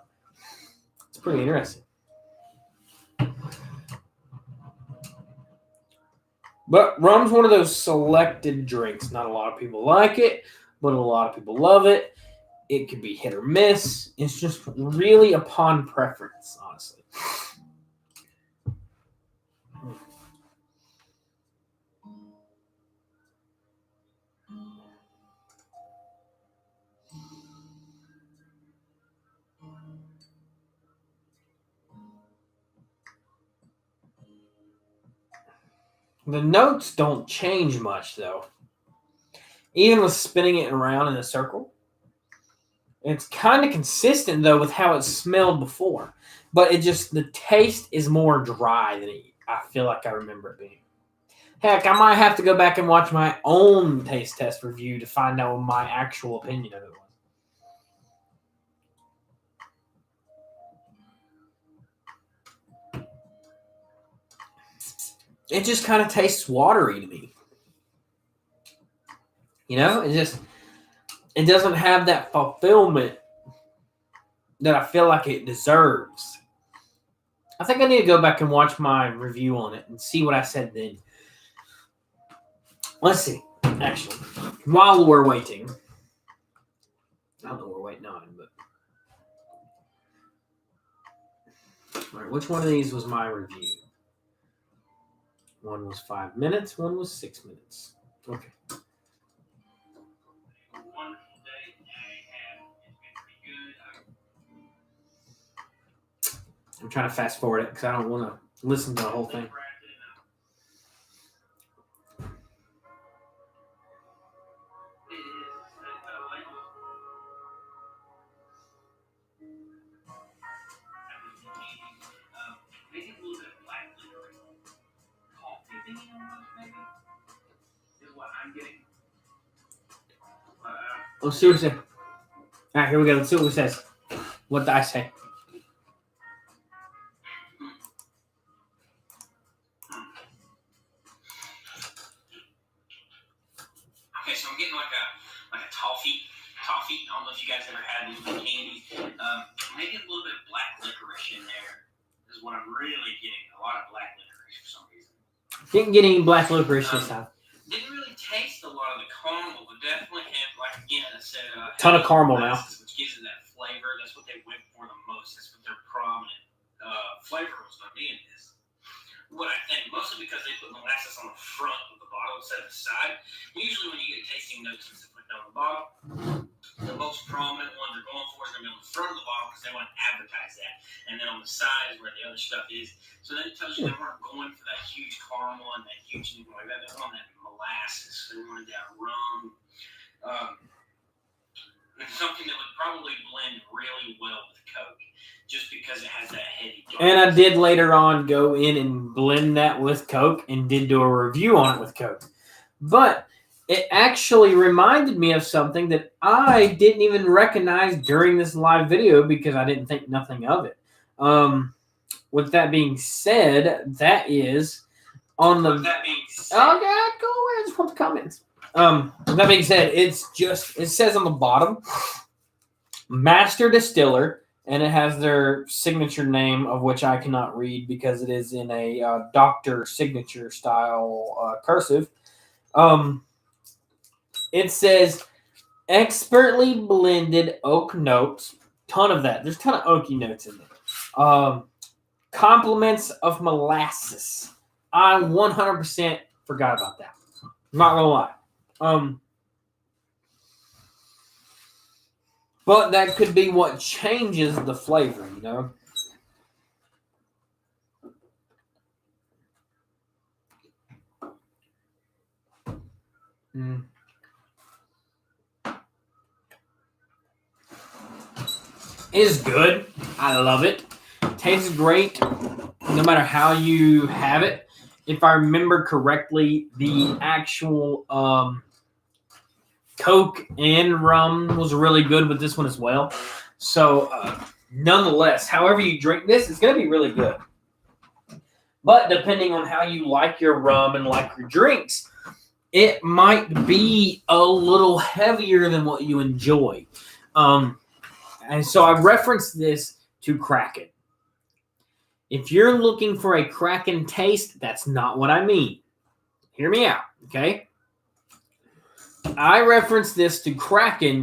It's pretty interesting. But rum's one of those selected drinks. Not a lot of people like it, but a lot of people love it. It could be hit or miss. It's just really upon preference, honestly. The notes don't change much, though. Even with spinning it around in a circle. It's kind of consistent, though, with how it smelled before. But the taste is more dry than I feel like I remember it being. Heck, I might have to go back and watch my own taste test review to find out what my actual opinion of it was. It just kind of tastes watery to me. You know, it doesn't have that fulfillment that I feel like it deserves. I think I need to go back and watch my review on it and see what I said then. Let's see, actually, while we're waiting. I don't know what we're waiting on, but All right, which one of these was my review? One was 5 minutes, one was 6 minutes. Okay. I'm trying to fast forward it because I don't want to listen to the whole thing. Let's see what it says. All right, here we go. Let's see what it says. What did I say? Okay, so I'm getting like a toffee. I don't know if you guys ever had these little candies. Maybe a little bit of black licorice in there is what I'm really getting. A lot of black licorice for some reason. Didn't get any black licorice this time. Didn't really taste a lot of the caramel, but definitely had, like, again, I said, ton of caramel now. Which gives it that flavor. That's what they went for the most. That's what their prominent flavor was going to be in this. What I think, mostly because they put molasses on the front of the bottle instead of the side. Usually when you get tasting notes and stuff like that on the bottle, the most prominent one they're going for is going to be on the front of the bottle because they want to advertise that. And then on the side is where the other stuff is. So then it tells you they weren't going for that huge caramel and that huge thing like that. They wanted that molasses. They wanted that rum. It's something that would probably blend really well with Coke just because it has that heady darkness. And I did later on go in and blend that with Coke and did do a review on it with Coke. But it actually reminded me of something that I didn't even recognize during this live video because I didn't think nothing of it. With that being said, that is on the... With that being said... Oh, God, go away. I just want the comments. With that being said, it says on the bottom, Master Distiller, and it has their signature name, of which I cannot read because it is in a doctor signature style cursive. It says expertly blended oak notes. Ton of that. There's a ton of oaky notes in there. Compliments of molasses. I 100% forgot about that. I'm not gonna lie. But that could be what changes the flavor, you know? It is good. I love it. Tastes great no matter how you have it. If I remember correctly, the actual Coke and rum was really good with this one as well. So, nonetheless, however you drink this, it's going to be really good. But depending on how you like your rum and like your drinks, it might be a little heavier than what you enjoy. And so I referenced this to Kraken. If you're looking for a Kraken taste, that's not what I mean. Hear me out, okay? I reference this to Kraken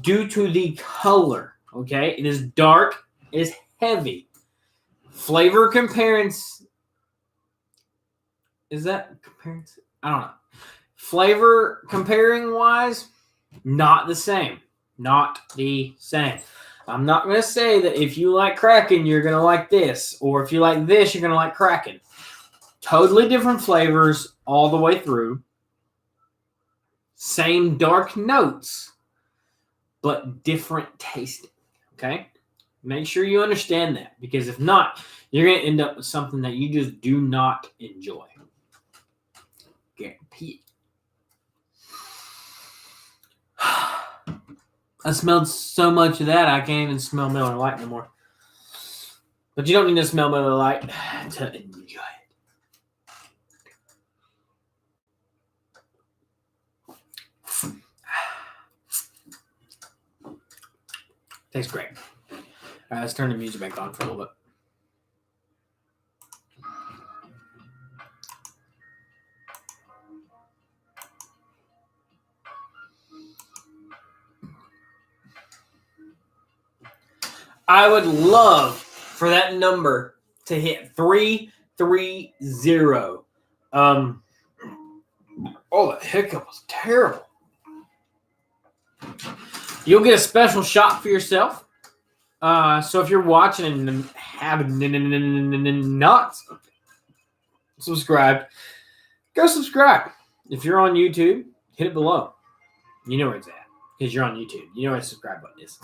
due to the color, okay? It is dark, it is heavy. Flavor comparison. Is that comparison? I don't know. Flavor comparing wise, not the same. Not the same. I'm not going to say that if you like Kraken, you're going to like this. Or if you like this, you're going to like Kraken. Totally different flavors all the way through. Same dark notes, but different tasting. Okay? Make sure you understand that. Because if not, you're going to end up with something that you just do not enjoy. Guarantee it. I smelled so much of that, I can't even smell Miller Lite anymore. But you don't need to smell Miller Lite to enjoy it. Tastes great. All right, let's turn the music back on for a little bit. I would love for that number to hit 330. Oh, the hiccup was terrible. You'll get a special shot for yourself. So if you're watching and have not subscribed, go subscribe. If you're on YouTube, hit it below. You know where it's at because you're on YouTube. You know where the subscribe button is.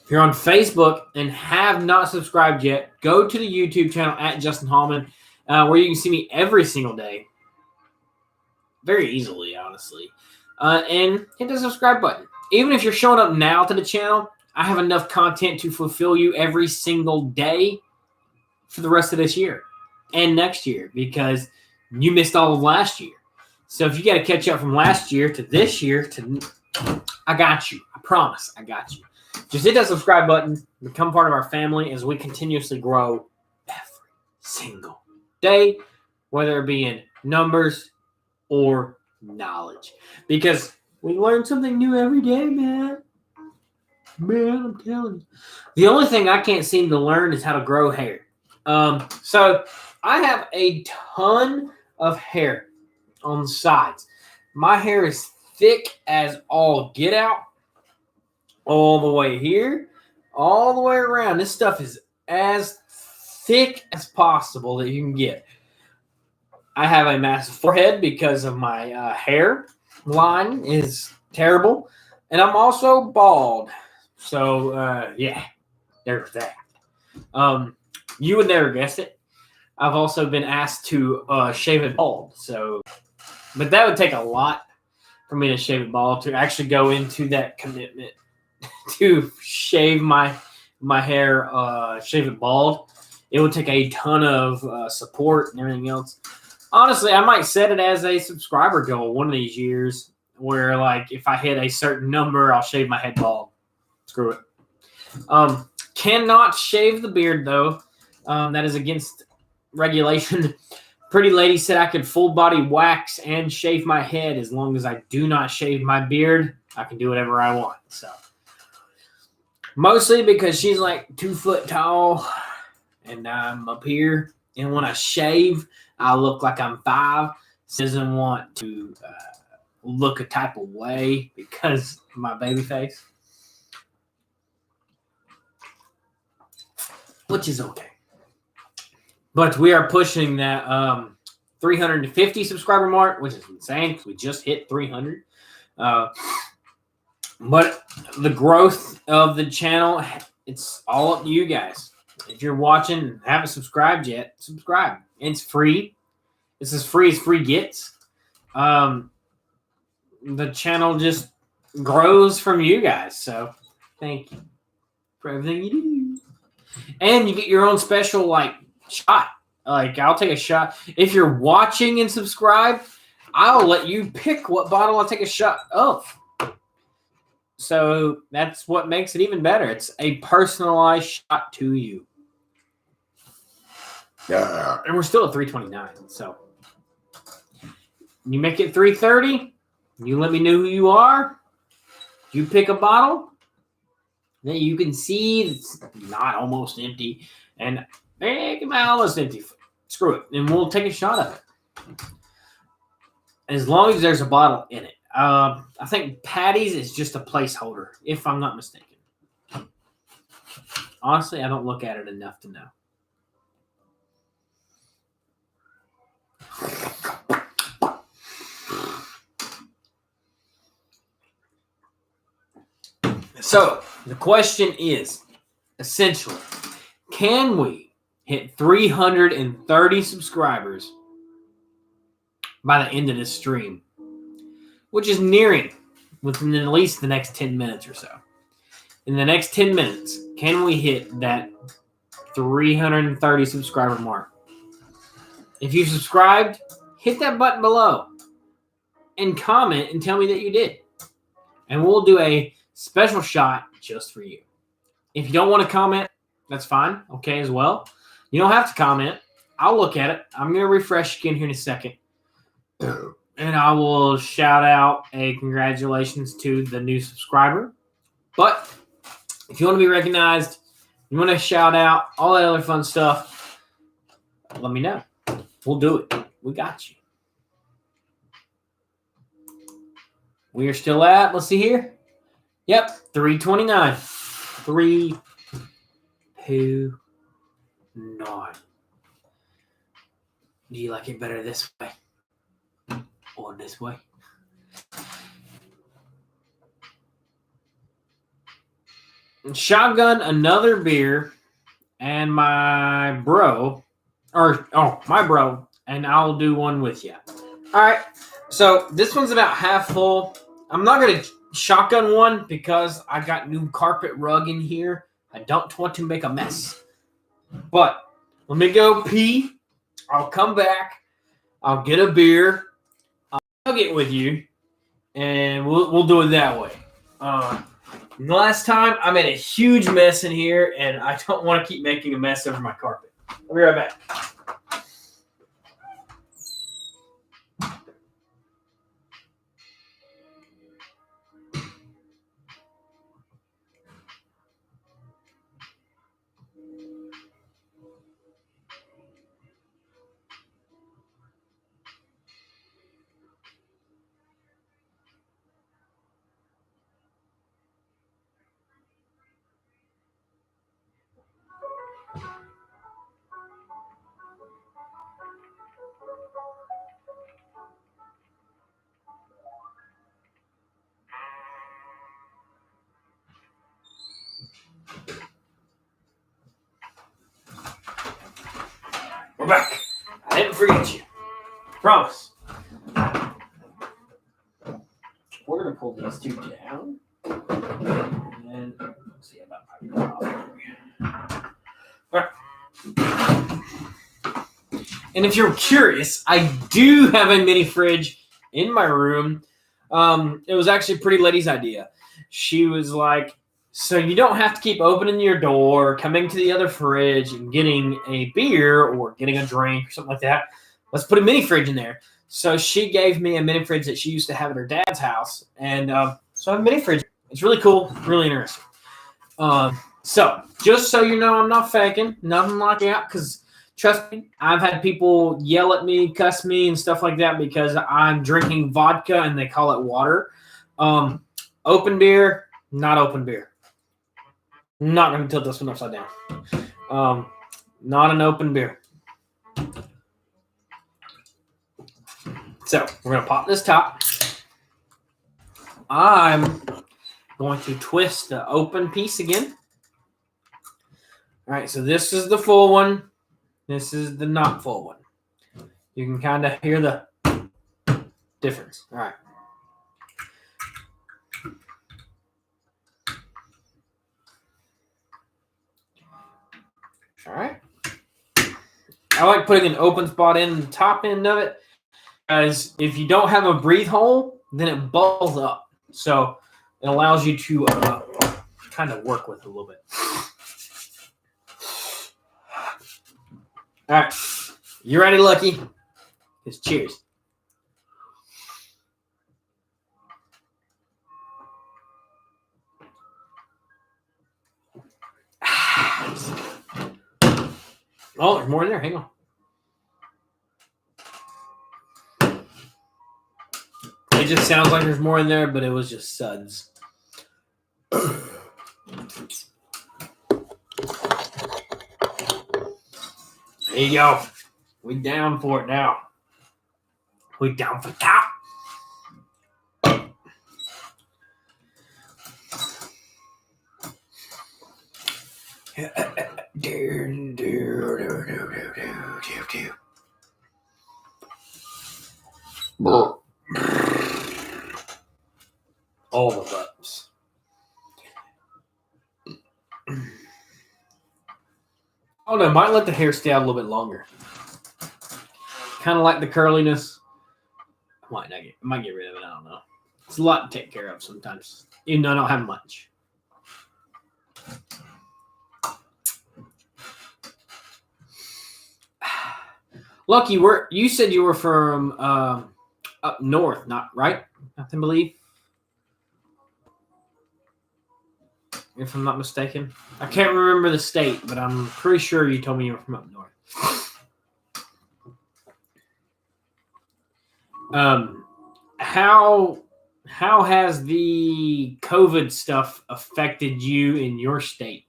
If you're on Facebook and have not subscribed yet, go to the YouTube channel at Justin Hallman, where you can see me every single day. Very easily, honestly. And hit the subscribe button. Even if you're showing up now to the channel, I have enough content to fulfill you every single day for the rest of this year and next year because you missed all of last year. So if you got to catch up from last year to this year, I got you. I promise I got you. Just hit that subscribe button, become part of our family as we continuously grow every single day, whether it be in numbers or knowledge. Because we learn something new every day, man. Man, I'm telling you. The only thing I can't seem to learn is how to grow hair. So I have a ton of hair on the sides. My hair is thick as all get out. All the way here, all the way around. This stuff is as thick as possible that you can get. I have a massive forehead because of my hair line is terrible. And I'm also bald. So, yeah, there's that. You would never guess it. I've also been asked to shave it bald. So, but that would take a lot for me to shave it bald to actually go into that commitment to shave my hair, shave it bald. It would take a ton of support and everything else. Honestly, I might set it as a subscriber goal one of these years where, like, if I hit a certain number, I'll shave my head bald. Screw it. Cannot shave the beard, though. That is against regulation. Pretty lady said I could full body wax and shave my head as long as I do not shave my beard. I can do whatever I want. So, mostly because she's like 2 foot tall and I'm up here. And when I shave, I look like I'm 5. She doesn't want to look a type of way because of my baby face. Which is okay. But we are pushing that 350 subscriber mark, which is insane because we just hit 300. But the growth of the channel, it's all up to you guys. If you're watching and haven't subscribed yet, subscribe. It's free. It's as free gets. The channel just grows from you guys. So thank you for everything you do. And you get your own special, like, shot. Like, I'll take a shot. If you're watching and subscribe, I'll let you pick what bottle I'll take a shot of. So that's what makes it even better. It's a personalized shot to you. Yeah. And we're still at 329. So you make it 330. You let me know who you are. You pick a bottle that you can see it's not almost empty. And make it almost empty. Screw it. And we'll take a shot of it. As long as there's a bottle in it. I think Patty's is just a placeholder, if I'm not mistaken. Honestly, I don't look at it enough to know. So, the question is, essentially, can we hit 330 subscribers by the end of this stream? Which is nearing within at least the next 10 minutes or so. In the next 10 minutes, can we hit that 330 subscriber mark? If you subscribed, hit that button below and comment and tell me that you did. And we'll do a special shot just for you. If you don't want to comment, that's fine, okay, as well. You don't have to comment. I'll look at it. I'm going to refresh again here in a second. And I will shout out a congratulations to the new subscriber. But if you want to be recognized, You want to shout out all that other fun stuff, let me know. We'll do it. We got you. We are still at, let's see here. Yep, 329. 329. Do you like it better this way or this way? Shotgun another beer and my bro, and I'll do one with you. All right, so this one's about half full. I'm not going to shotgun one because I got new carpet rug in here. I don't want to make a mess. But let me go pee. I'll come back. I'll get a beer. I'll get with you, and we'll do it that way. Last time I made a huge mess in here, and I don't want to keep making a mess over my carpet. I'll be right back. We're back. I didn't forget you. Promise. We're going to pull these two down. And let's see about all right. And if you're curious, I do have a mini fridge in my room. It was actually a pretty lady's idea. She was like, so you don't have to keep opening your door, coming to the other fridge and getting a beer or getting a drink or something like that. Let's put a mini fridge in there. So she gave me a mini fridge that she used to have at her dad's house. And so I have a mini fridge. It's really cool, really interesting. So just so you know, I'm not faking, nothing like that, because trust me, I've had people yell at me, cuss me, and stuff like that because I'm drinking vodka and they call it water. Open beer, not open beer. Not going to tilt this one upside down. Not an open beer. So we're going to pop this top. I'm going to twist the open piece again. All right, so this is the full one. This is the not full one. You can kind of hear the difference. All right. All right. I like putting an open spot in the top end of it, as if you don't have a breathe hole, then it balls up. So it allows you to kind of work with it a little bit. All right. You ready, Lucky? It's cheers. Oh, there's more in there. Hang on. It just sounds like there's more in there, but it was just suds. There you go. We down for it now. We down for that. All the buttons. Oh no, might let the hair stay out a little bit longer. Kind of like the curliness. I might get rid of it. I don't know. It's a lot to take care of sometimes, even though I don't have much. Lucky, you said you were from up north, not right? I believe. if I'm not mistaken. I can't remember the state, but I'm pretty sure you told me you were from up north. How has the COVID stuff affected you in your state?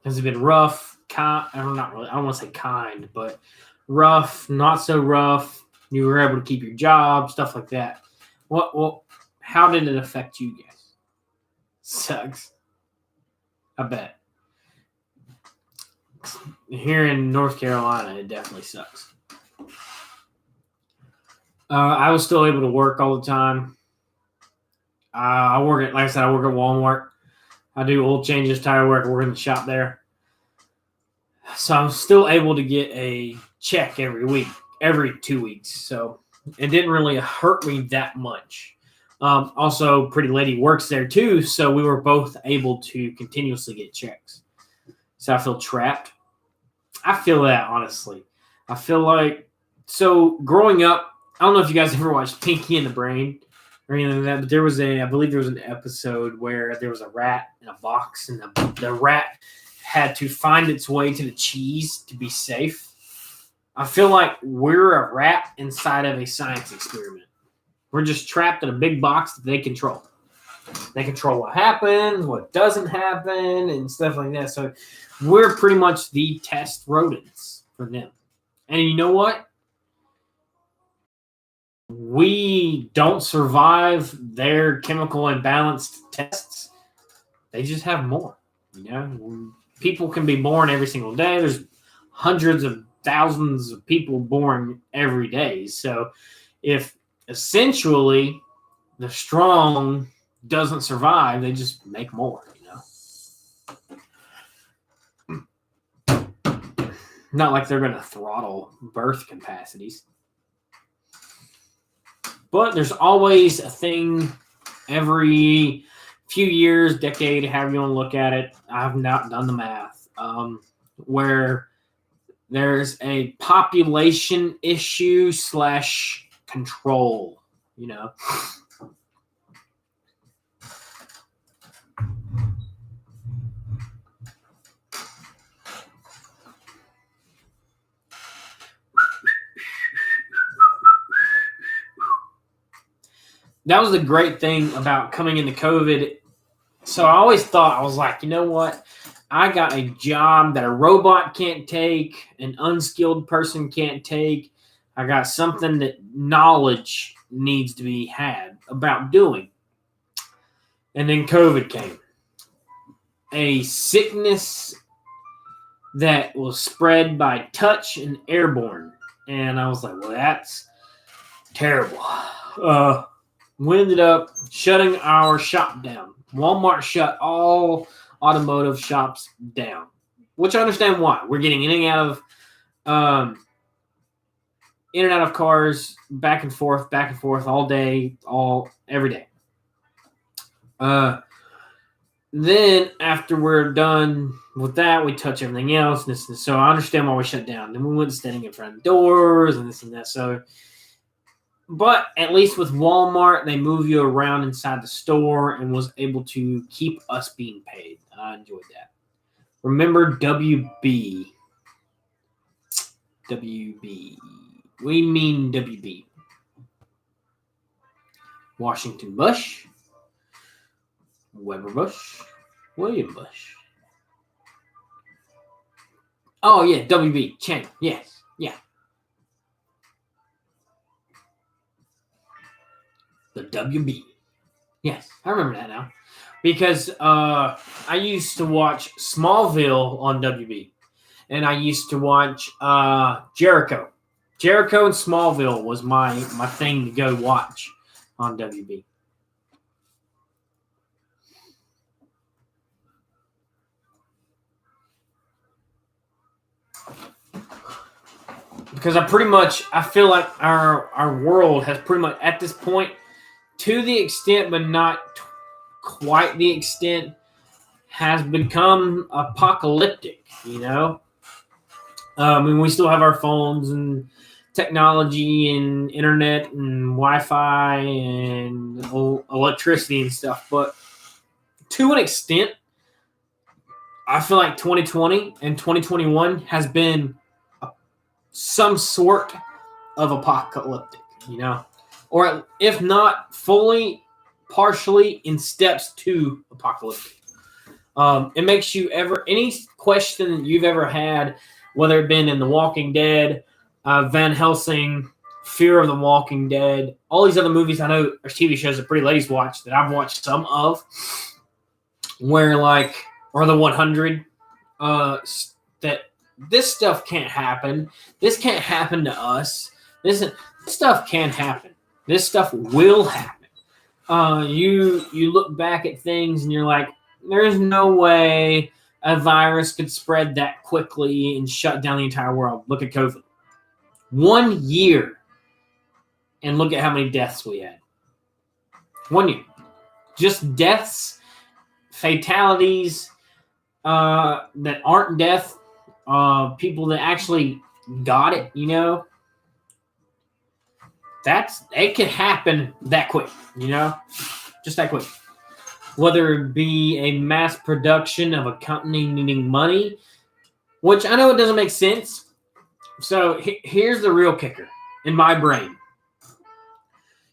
Has it been rough? Not really. I don't want to say kind, but rough, not so rough. You were able to keep your job, stuff like that. How did it affect you guys? Sucks. I bet. Here in North Carolina, it definitely sucks. I was still able to work all the time. I work at Walmart. I do oil changes, tire work. I work in the shop there. So I'm still able to get a check every week, every 2 weeks. So it didn't really hurt me that much. Also, Pretty Lady works there too, so we were both able to continuously get checks. So I feel trapped. I feel that, honestly. I feel like, so growing up, I don't know if you guys ever watched Pinky and the Brain or anything like that, but I believe there was an episode where there was a rat in a box, and the rat had to find its way to the cheese to be safe. I feel like we're a rat inside of a science experiment. We're just trapped in a big box that they control. They control what happens, what doesn't happen, and stuff like that. So we're pretty much the test rodents for them. And you know what? We don't survive their chemical imbalanced tests. They just have more. You know, people can be born every single day. There's hundreds of thousands of people born every day. So if essentially the strong doesn't survive, they just make more, you know. Not like they're going to throttle birth capacities. But there's always a thing every few years, decade, however you want to look at it. I've not done the math. Where there's a population issue / control, you know. That was the great thing about coming into COVID. So I always thought, I was like, you know what? I got a job that a robot can't take, an unskilled person can't take. I got something that knowledge needs to be had about doing. And then COVID came. A sickness that was spread by touch and airborne. And I was like, well, that's terrible. We ended up shutting our shop down. Walmart shut all automotive shops down, which I understand why. We're getting in and out of cars, back and forth all day, every day. Then after we're done with that, we touch everything else. And so I understand why we shut down. Then we went standing in front of the doors and this and that. So, but at least with Walmart, they move you around inside the store and was able to keep us being paid. I enjoyed that. Remember WB. WB. We mean WB. Washington Bush. Weber Bush. William Bush. Oh, yeah, WB. Chang. Yes. Yeah. The WB. Yes, I remember that now. Because I used to watch Smallville on WB. And I used to watch Jericho. Jericho and Smallville was my thing to go watch on WB. Because I feel like our world has pretty much, at this point, to the extent, but not quite the extent, has become apocalyptic, you know? I mean, we still have our phones and technology and internet and Wi-Fi and electricity and stuff. But to an extent, I feel like 2020 and 2021 has been some sort of apocalyptic, or if not fully, partially in steps to apocalyptic. It makes you any question you've ever had, whether it been in The Walking Dead, Van Helsing, Fear of the Walking Dead, all these other movies I know or TV shows that Pretty Ladies watch that I've watched some of, where or The 100, that this stuff can't happen. This can't happen to us. This stuff can happen. This stuff will happen. You look back at things and you're like, there's no way a virus could spread that quickly and shut down the entire world. Look at COVID. 1 year, and look at how many deaths we had. 1 year. Just deaths, fatalities that aren't death, people that actually got it, it can happen that quick, just that quick. Whether it be a mass production of a company needing money, which I know it doesn't make sense. So here's the real kicker in my brain.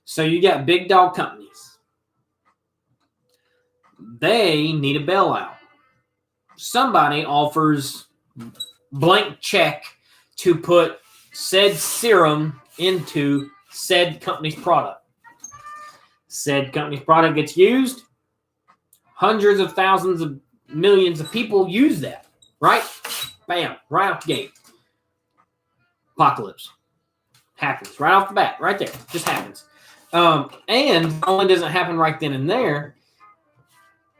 So you got big dog companies. They need a bailout. Somebody offers blank check to put said serum into said company's product. Said company's product gets used. Hundreds of thousands of millions of people use that, right? Bam, right off the gate. Apocalypse. Happens right off the bat, right there. Just happens. And not only does it happen right then and there,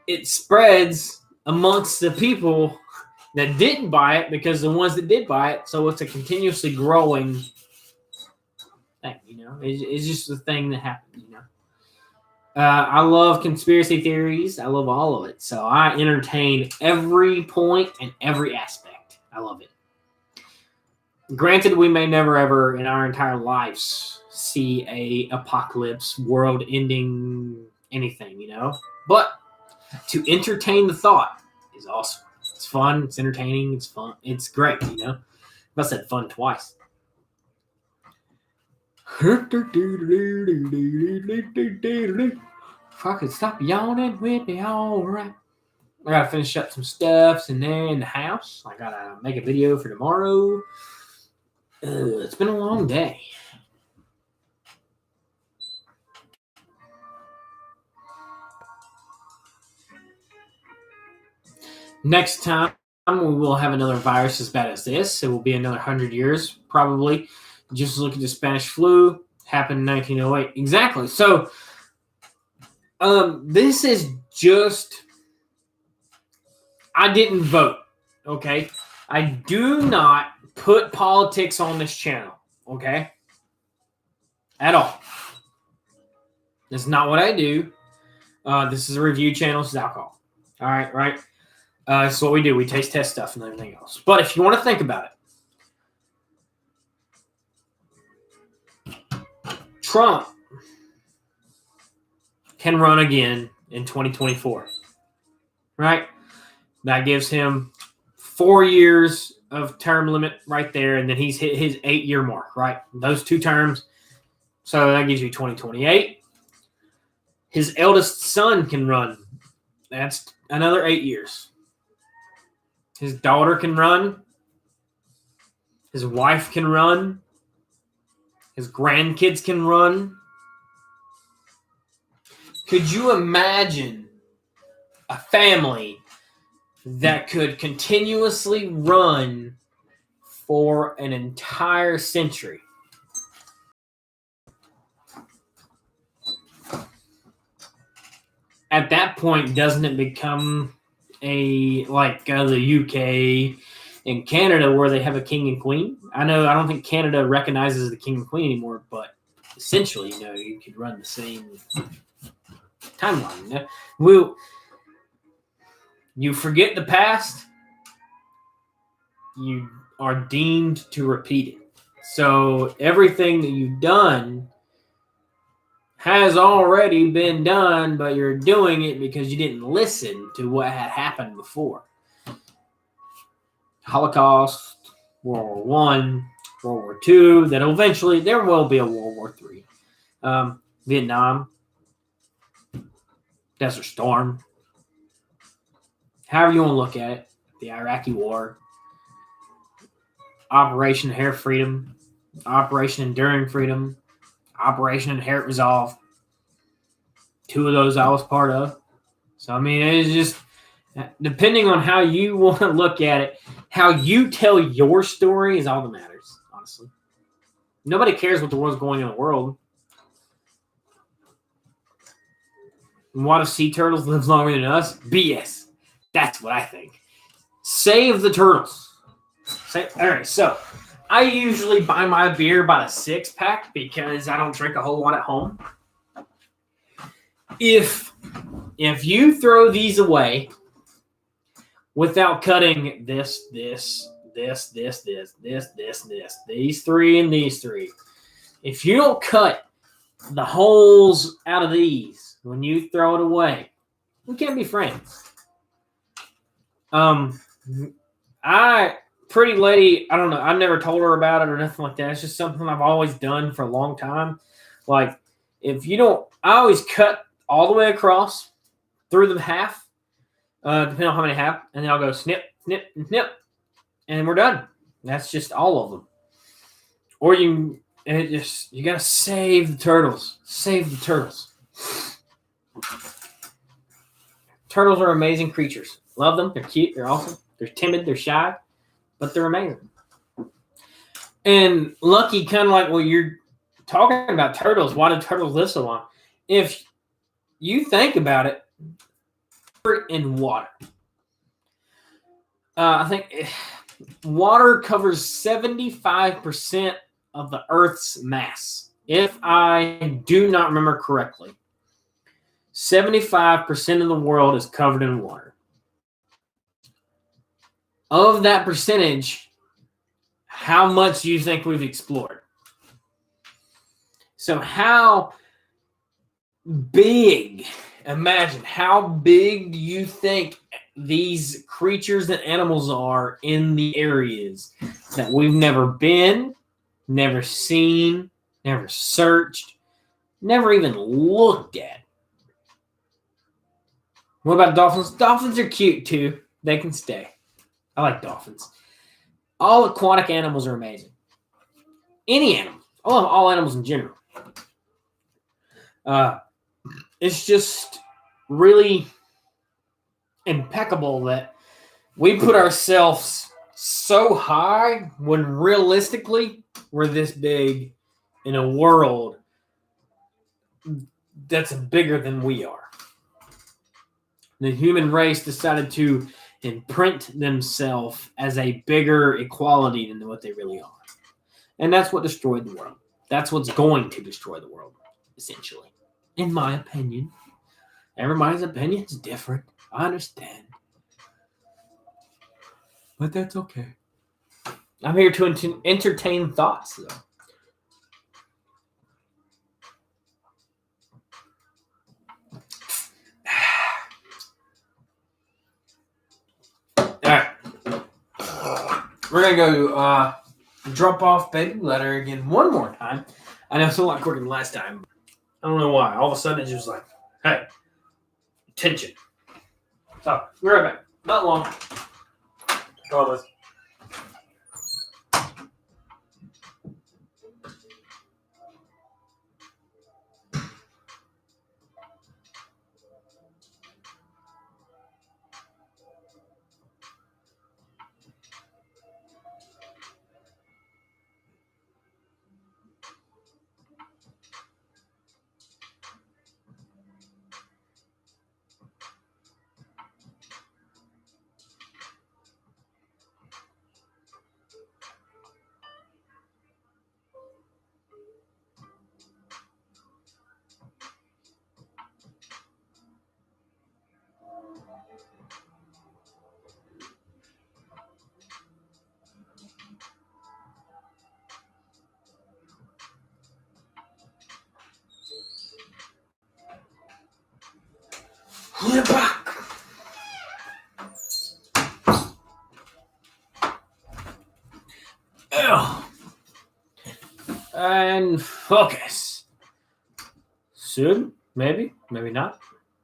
it spreads amongst the people that didn't buy it because the ones that did buy it, so it's a continuously growing thing, It's just the thing that happens, I love conspiracy theories. I love all of it. So I entertain every point and every aspect. I love it. Granted, we may never ever in our entire lives see a apocalypse, world-ending anything, But to entertain the thought is awesome. It's fun. It's entertaining. It's fun. It's great, I said fun twice. If I could stop yawning, we'd be all right. I gotta finish up some stuffs in there in the house. I gotta make a video for tomorrow. It's been a long day. Next time, we will have another virus as bad as this. It will be another 100 years, probably. Just look at the Spanish flu. Happened in 1908. Exactly. So, this is just... I didn't vote, okay? I do not put politics on this channel, okay? At all. That's not what I do. This is a review channel. This is alcohol. All right, right? That's what we do. We taste test stuff and everything else. But if you want to think about it, Trump can run again in 2024, right? That gives him 4 years of term limit right there, and then he's hit his 8-year mark, right? Those 2 terms. So that gives you 2028. His eldest son can run. That's another 8 years. His daughter can run. His wife can run. His grandkids can run. Could you imagine a family that could continuously run for an entire century? At that point, doesn't it become like the UK and Canada where they have a king and queen? I don't think Canada recognizes the king and queen anymore, but essentially, you could run the same timeline. You forget the past, you are deemed to repeat it. So everything that you've done has already been done, but you're doing it because you didn't listen to what had happened before. Holocaust, World War One, World War Two. Then eventually there will be a World War Three. Vietnam, Desert Storm. However you want to look at it, the Iraqi War, Operation Inherent Freedom, Operation Enduring Freedom, Operation Inherent Resolve. 2 of those I was part of. So, I mean, it's just depending on how you want to look at it, how you tell your story is all that matters, honestly. Nobody cares what the world's going on in the world. Why do sea turtles live longer than us? BS. That's what I think. Save the turtles. All right, so I usually buy my beer by the 6-pack because I don't drink a whole lot at home. If you throw these away without cutting this, these 3 and these 3, if you don't cut the holes out of these when you throw it away, we can't be friends. Pretty lady, I don't know. I've never told her about it or nothing like that. It's just something I've always done for a long time. Like, if you don't, I always cut all the way across through the half, depending on how many I have, and then I'll go snip, snip, snip, and we're done. That's just all of them. Or you gotta save the turtles. Save the turtles. Turtles are amazing creatures. Love them. They're cute. They're awesome. They're timid. They're shy. But they're amazing. And lucky, kind of like what you're talking about turtles. Why do turtles live so long? If you think about it, in water. I think water covers 75% of the Earth's mass. If I do not remember correctly, 75% of the world is covered in water. Of that percentage, how much do you think we've explored? So how big, imagine, how big do you think these creatures and animals are in the areas that we've never been, never seen, never searched, never even looked at? What about dolphins? Dolphins are cute too. They can stay. I like dolphins. All aquatic animals are amazing. Any animal. I love all animals in general. It's just really impeccable that we put ourselves so high when realistically we're this big in a world that's bigger than we are. The human race decided to imprint themselves as a bigger equality than what they really are. And that's what destroyed the world. That's what's going to destroy the world, essentially. In my opinion. Everybody's opinion is different. I understand. But that's okay. I'm here to entertain thoughts, though. All right. We're going to go drop off Baby Letter again one more time. I know it's a lot quicker than last time. I don't know why. All of a sudden, it's just like, hey, attention. So, we're right back. Not long. Promise. And focus. Soon, maybe, maybe not.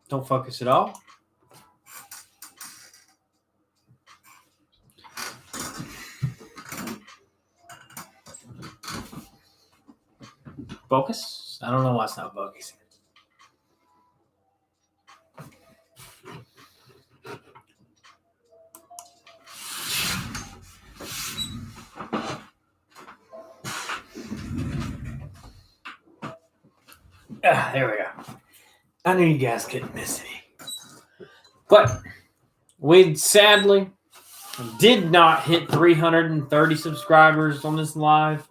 Don't focus at all. Focus? I don't know why it's not focusing. There we go. I knew you guys couldn't miss me. But we sadly did not hit 330 subscribers on this live.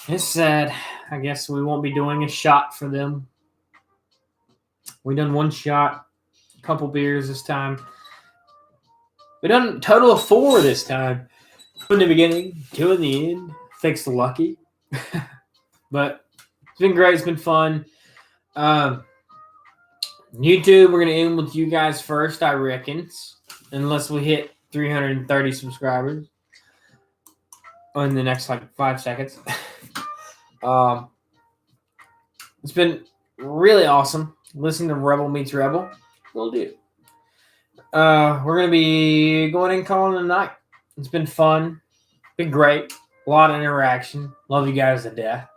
It's sad. I guess we won't be doing a shot for them. We done one shot, a couple beers this time. We done a total of 4 this time. 2 in the beginning, 2 in the end. Thanks to Lucky. But it's been great. It's been fun. YouTube, we're going to end with you guys first, I reckon. Unless we hit 330 subscribers in the next, 5 seconds. It's been really awesome. Listen to Rebel Meets Rebel. We'll do. We're going to be going and calling it a night. It's been fun. Been great. A lot of interaction. Love you guys to death.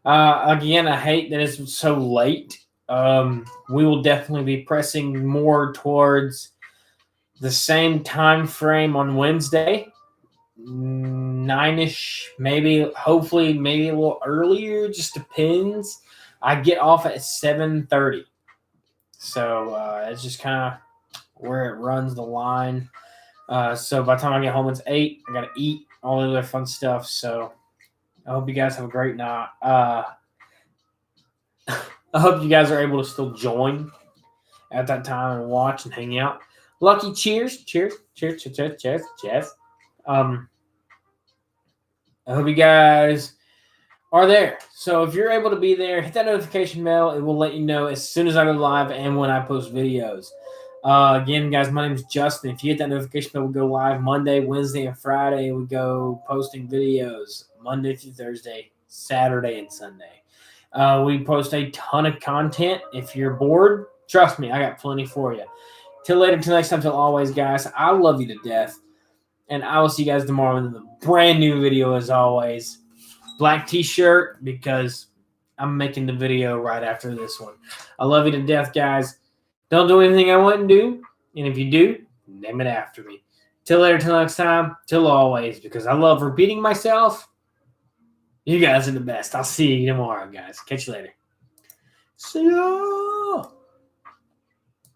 Again, I hate that it's so late. We will definitely be pressing more towards the same time frame on Wednesday. 9-ish, maybe, hopefully, maybe a little earlier. Just depends. I get off at 7:30. So it's just kind of where it runs the line. So by the time I get home, it's 8. I got to eat, all the other fun stuff. So I hope you guys have a great night. I hope you guys are able to still join at that time and watch and hang out. Lucky, cheers. Cheers. Cheers. Cheers. Cheers. Cheers. I hope you guys are there. So if you're able to be there, hit that notification bell. It will let you know as soon as I go live and when I post videos. Again, guys, my name is Justin. If you hit that notification bell, we go live Monday, Wednesday, and Friday. We go posting videos Monday through Thursday, Saturday, and Sunday. We post a ton of content. If you're bored, trust me, I got plenty for you. Till later, till next time, till always, guys, I love you to death. And I will see you guys tomorrow with a brand new video as always. Black t-shirt because I'm making the video right after this one. I love you to death, guys. Don't do anything I wouldn't do. And if you do, name it after me. Till later, till next time, till always, because I love repeating myself. You guys are the best. I'll see you tomorrow, guys. Catch you later. See ya.